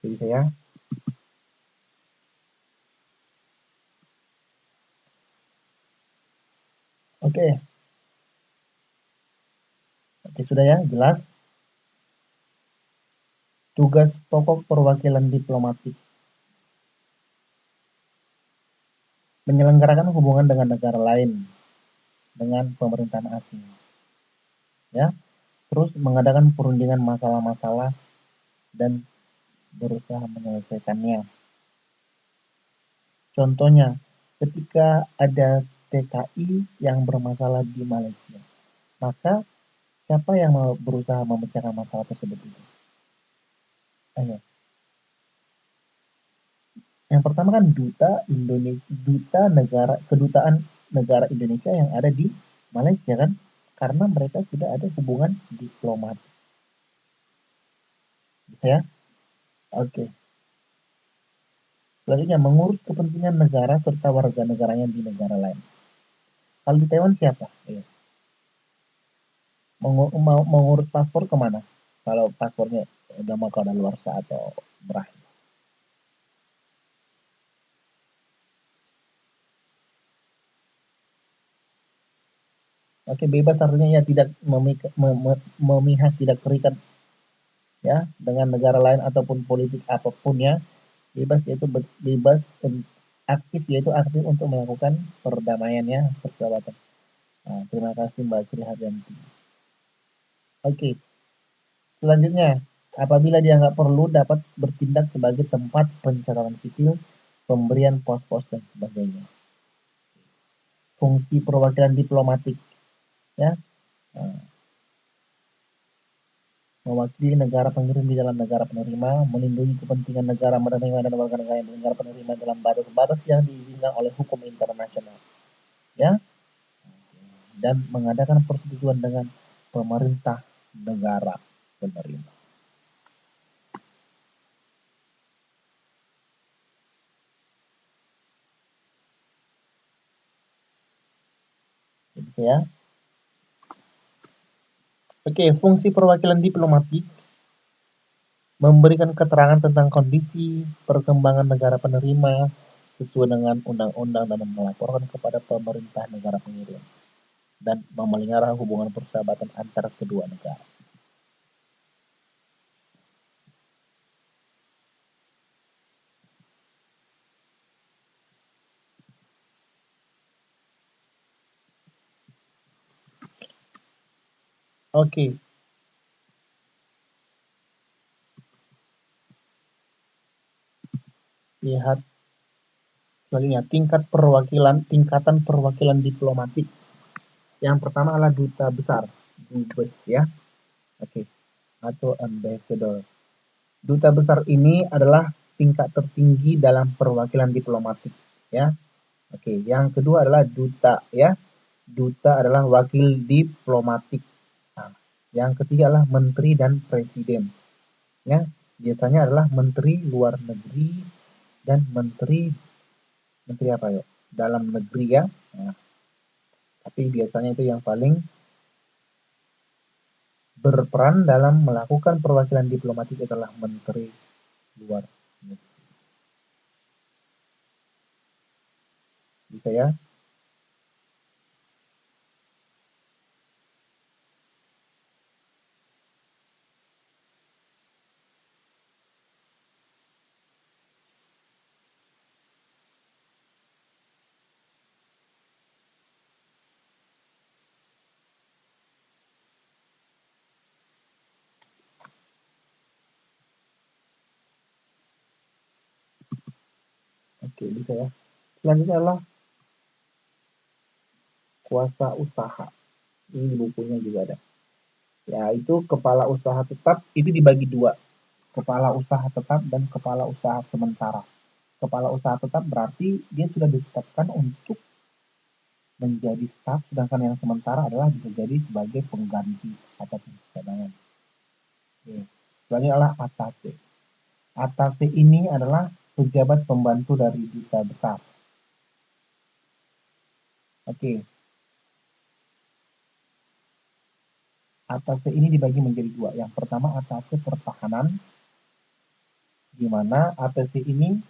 A: Jadi saya, oke, oke, sudah ya, jelas. Tugas pokok perwakilan diplomatik: menyelenggarakan hubungan dengan negara lain dengan pemerintahan asing, ya. Terus mengadakan perundingan masalah-masalah dan berusaha menyelesaikannya. Contohnya, ketika ada TKI yang bermasalah di Malaysia, maka siapa yang mau berusaha memecahkan masalah tersebut itu? Ayo. Yang pertama kan kedutaan negara Indonesia yang ada di Malaysia kan, karena mereka sudah ada hubungan diplomat, ya. Oke. Selanjutnya, mengurus kepentingan negara serta warga negaranya di negara lain. Kalau di Taiwan siapa? Ya. Mengurus paspor kemana? Kalau paspornya udah mau kadaluarsa atau berakhir. Oke, bebas artinya ya tidak memihak, tidak terikat ya dengan negara lain ataupun politik apapun ya. Bebas yaitu bebas aktif, yaitu aktif untuk melakukan perdamaian ya, persahabatan. Nah, terima kasih Mbak Sri Haryanti. Oke, selanjutnya, apabila dianggap perlu dapat bertindak sebagai tempat pencatatan sipil, pemberian pos-pos dan sebagainya. Fungsi perwakilan diplomatik ya, mewakili negara pengirim di dalam negara penerima, melindungi kepentingan negara menerima dan warga negara yang negara penerima dalam batas-batas yang diizinkan oleh hukum internasional ya, dan mengadakan persetujuan dengan pemerintah negara penerima. Gitu ya. Oke, fungsi perwakilan diplomatik memberikan keterangan tentang kondisi perkembangan negara penerima sesuai dengan undang-undang dan melaporkan kepada pemerintah negara pengirim dan memelihara hubungan persahabatan antara kedua negara. Oke, lihat selanjutnya tingkatan perwakilan diplomatik. Yang pertama adalah duta besar, dubes ya. Oke, atau ambassador. Duta besar ini adalah tingkat tertinggi dalam perwakilan diplomatik ya. Oke, yang kedua adalah duta ya. Duta adalah wakil diplomatik. Nah, yang ketiga adalah menteri dan presiden ya. Biasanya adalah menteri luar negeri dan menteri apa ya? Dalam negeri ya. Nah, tapi biasanya itu yang paling berperan dalam melakukan perwakilan diplomatik adalah menteri luar negeri. Bisa ya? Oke, bisa ya. Selanjutnya adalah kuasa usaha. Ini di bukunya juga ada. Ya, itu kepala usaha tetap itu dibagi dua. Kepala usaha tetap dan kepala usaha sementara. Kepala usaha tetap berarti dia sudah ditetapkan untuk menjadi staf, sedangkan yang sementara adalah bisa jadi sebagai pengganti atau cadangan. Oke. Selanjutnya adalah atase. Atase ini adalah pejabat pembantu dari duta besar. Oke. Atase ini dibagi menjadi dua. Yang pertama atase pertahanan, di mana atase ini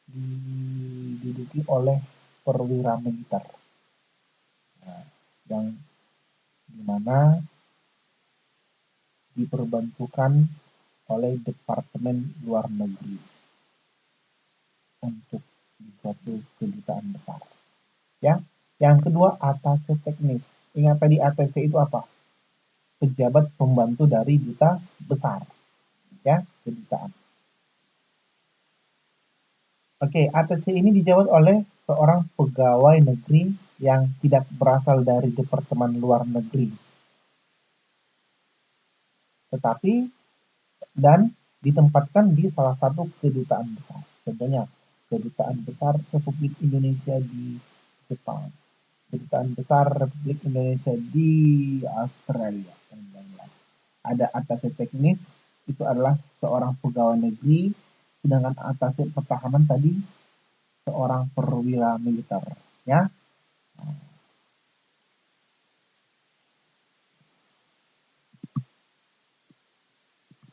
A: diduduki oleh perwira militer. Nah, yang dimana diperbantukan oleh Departemen Luar Negeri untuk di suatu kedutaan besar. Ya, yang kedua atase teknis. Ingat tadi atase itu apa? Pejabat pembantu dari duta besar, ya, kedutaan. Oke, atase ini dijabat oleh seorang pegawai negeri yang tidak berasal dari Departemen Luar Negeri, tetapi dan ditempatkan di salah satu kedutaan besar. Contohnya, Kedutaan Besar Republik Indonesia di Jepang, Kedutaan Besar Republik Indonesia di Australia, dan lain-lain. Ada atase teknis, itu adalah seorang pegawai negeri, sedangkan atase pertahanan tadi seorang perwira militer, ya.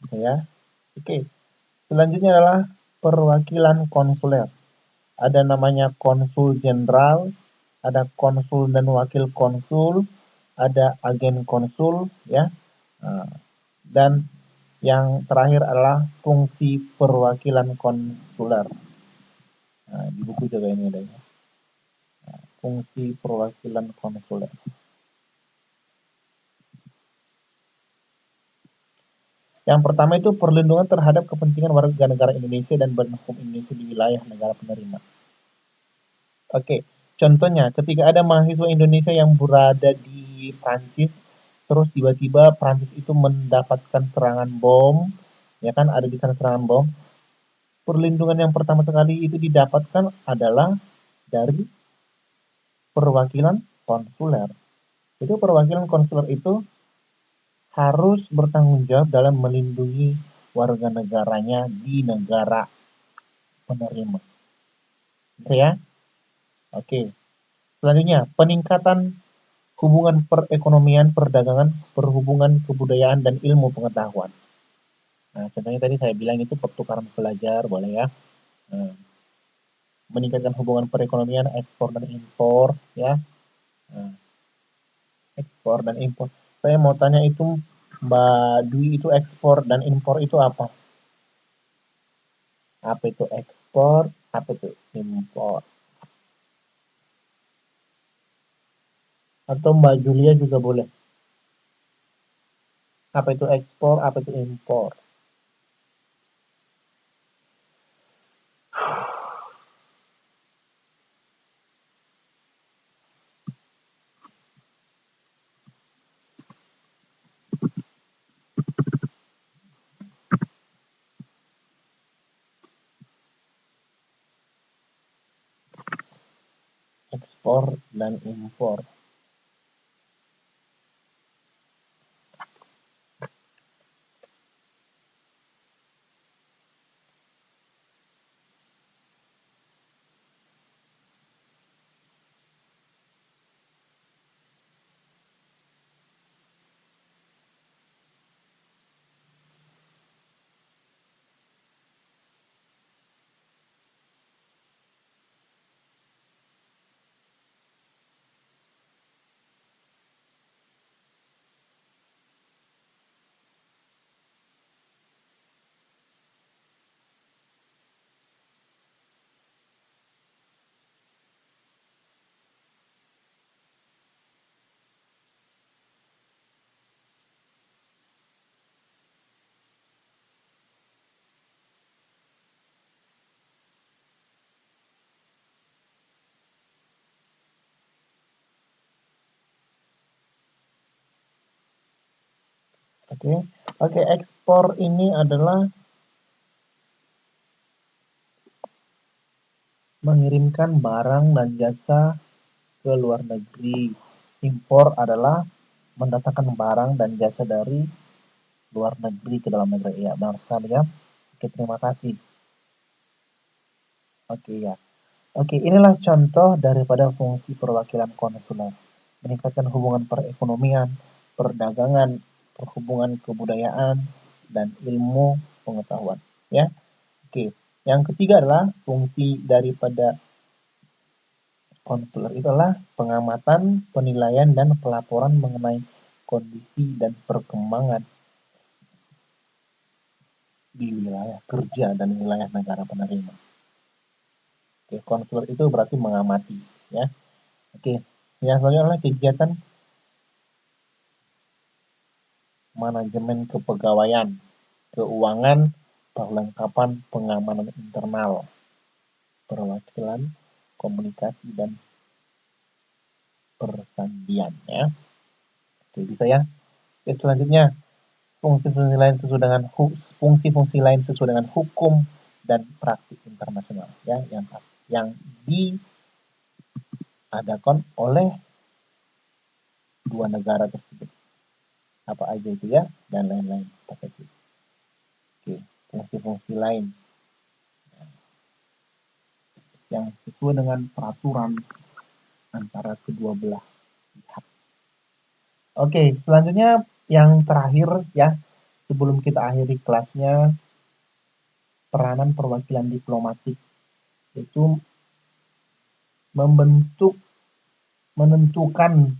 A: Ya. Oke. Selanjutnya adalah perwakilan konsuler. Ada namanya konsul jenderal, ada konsul dan wakil konsul, ada agen konsul, ya. Dan yang terakhir adalah fungsi perwakilan konsuler. Di buku juga ini ada ya. Fungsi perwakilan konsuler. Yang pertama itu perlindungan terhadap kepentingan warga negara Indonesia dan badan hukum Indonesia di wilayah negara penerima. Oke, contohnya ketika ada mahasiswa Indonesia yang berada di Prancis, terus tiba-tiba Prancis itu mendapatkan serangan bom, ya kan, ada di sana serangan bom. Perlindungan yang pertama sekali itu didapatkan adalah dari perwakilan konsuler. Jadi perwakilan konsuler itu harus bertanggung jawab dalam melindungi warga negaranya di negara penerima. Gitu ya? Oke. Selanjutnya, peningkatan hubungan perekonomian, perdagangan, perhubungan, kebudayaan, dan ilmu pengetahuan. Nah, contohnya tadi saya bilang itu pertukaran pelajar, boleh ya. Nah, meningkatkan hubungan perekonomian, ekspor dan impor, ya. Nah, ekspor dan impor. Saya mau tanya itu, Mbak Dwi, itu ekspor dan impor itu apa? Apa itu ekspor? Apa itu impor? Atau Mbak Julia juga boleh. Apa itu ekspor? Apa itu impor? Ekspor dan impor. Oke, oke, ekspor ini adalah mengirimkan barang dan jasa ke luar negeri. Impor adalah mendatangkan barang dan jasa dari luar negeri ke dalam negeri. Ya, benar sekali ya. Oke, terima kasih. Oke, ya. Oke, inilah contoh daripada fungsi perwakilan konsuler. Meningkatkan hubungan perekonomian, perdagangan, perhubungan kebudayaan, dan ilmu pengetahuan. Ya, oke. Yang ketiga adalah fungsi daripada konsuler itu adalah pengamatan, penilaian, dan pelaporan mengenai kondisi dan perkembangan di wilayah kerja dan wilayah negara penerima. Oke, konsuler itu berarti mengamati, ya. Oke, yang selanjutnya adalah kegiatan manajemen kepegawaian, keuangan, perlengkapan pengamanan internal, perwakilan, komunikasi, dan persandian, ya. Oke, bisa ya. Oke, selanjutnya fungsi-fungsi lain sesuai dengan fungsi-fungsi lain sesuai dengan hukum dan praktik internasional, ya, yang diadakan oleh dua negara tersebut. Apa aja itu ya, dan lain-lain. Oke, fungsi-fungsi lain yang sesuai dengan peraturan antara kedua belah pihak. Oke, selanjutnya yang terakhir ya, sebelum kita akhiri kelasnya, peranan perwakilan diplomatik, itu membentuk menentukan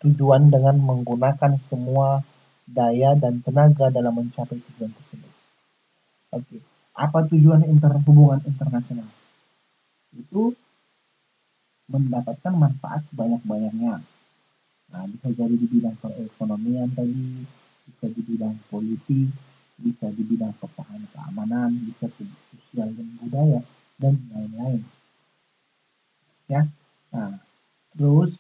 A: tujuan dengan menggunakan semua daya dan tenaga dalam mencapai tujuan tersebut. Oke, apa tujuan hubungan internasional? Itu mendapatkan manfaat sebanyak-banyaknya. Nah, bisa jadi di bidang perekonomian tadi, bisa di bidang politik, bisa di bidang pertahanan keamanan, bisa di sosial dan budaya, dan lain-lain. Ya, nah, terus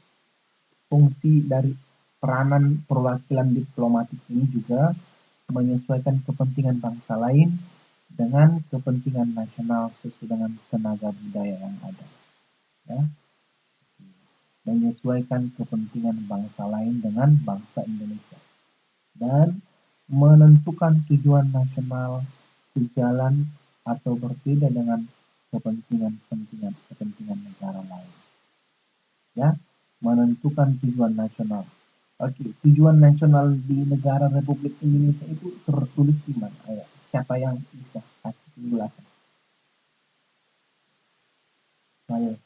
A: fungsi dari peranan perwakilan diplomatik ini juga menyesuaikan kepentingan bangsa lain dengan kepentingan nasional sesuai dengan tenaga budaya yang ada. Ya, menyesuaikan kepentingan bangsa lain dengan bangsa Indonesia dan menentukan tujuan nasional sejalan atau berbeda dengan kepentingan negara lain. Ya, menentukan tujuan nasional. Oke, tujuan nasional di negara Republik Indonesia itu tertulis di mana? Ayo, siapa yang bisa kasih penjelasan? Ayo,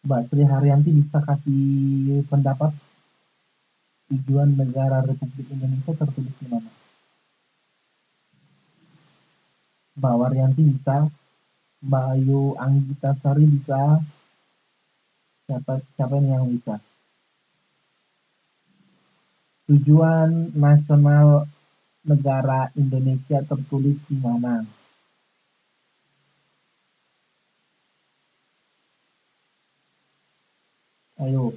A: Mbak Sri Haryanti bisa kasih pendapat tujuan negara Republik Indonesia tertulis di mana? Mbak Waryanti bisa, Mbak Ayu Anggita Sari bisa, siapa ini yang bisa? Tujuan nasional negara Indonesia tertulis di mana? Ayo.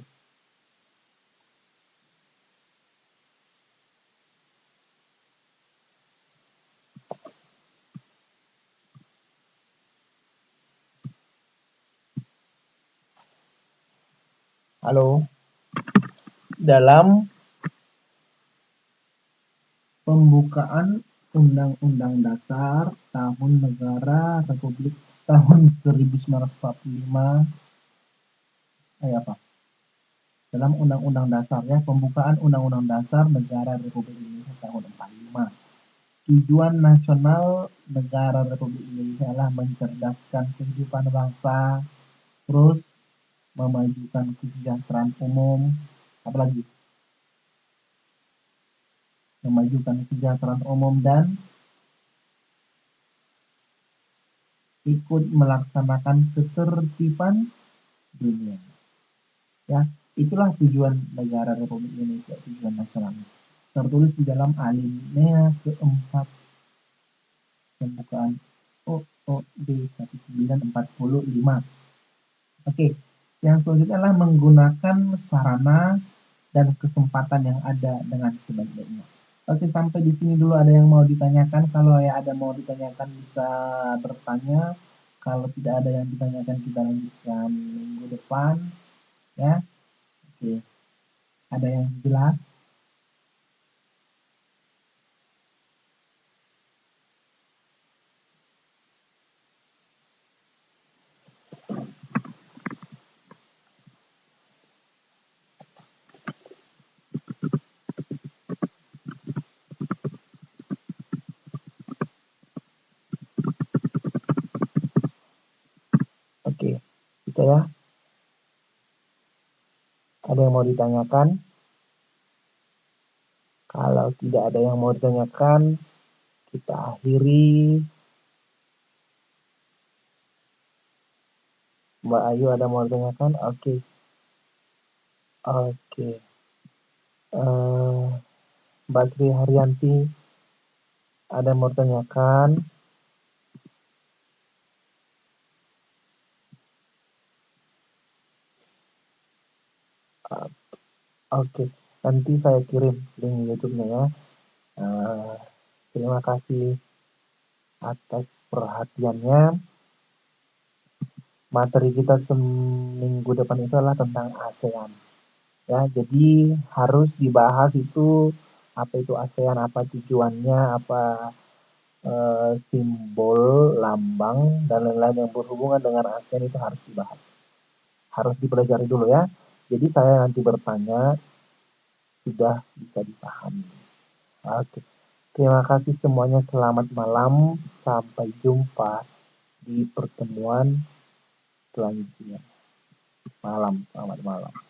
A: Halo. Dalam pembukaan Undang-Undang Dasar Tahun Negara Republik tahun 1945 apa? Dalam Undang-Undang Dasar ya, pembukaan Undang-Undang Dasar Negara Republik Indonesia tahun 45. Tujuan nasional negara Republik Indonesia adalah mencerdaskan kehidupan bangsa, terus memajukan kesejahteraan umum, apalagi memajukan kesejahteraan umum dan ikut melaksanakan ketertiban dunia. Ya, itulah tujuan negara Republik Indonesia, tujuan nasional. Tertulis di dalam alinea keempat pembukaan OOD 1945. Oke, yang selanjutnya adalah menggunakan sarana dan kesempatan yang ada dengan sebaik-baiknya. Oke, sampai di sini dulu. Ada yang mau ditanyakan? Kalau ya ada mau ditanyakan bisa bertanya. Kalau tidak ada yang ditanyakan kita lanjutkan minggu depan. Ya, oke. Ada yang jelas? Oke, bisa ya? Ada yang mau ditanyakan? Kalau tidak ada yang mau ditanyakan, kita akhiri. Mbak Ayu ada mau ditanyakan? Oke. Oke. Mbak Sri Haryanti ada mau ditanyakan? Oke, nanti saya kirim link YouTube-nya ya. Terima kasih atas perhatiannya. Materi kita seminggu depan itu adalah tentang ASEAN. Ya, jadi harus dibahas itu apa itu ASEAN, apa tujuannya, apa simbol, lambang, dan lain-lain yang berhubungan dengan ASEAN itu harus dibahas. Harus dipelajari dulu ya. Jadi saya nanti bertanya sudah bisa dipahami. Oke. Terima kasih semuanya. Selamat malam. Sampai jumpa di pertemuan selanjutnya. Malam, selamat malam.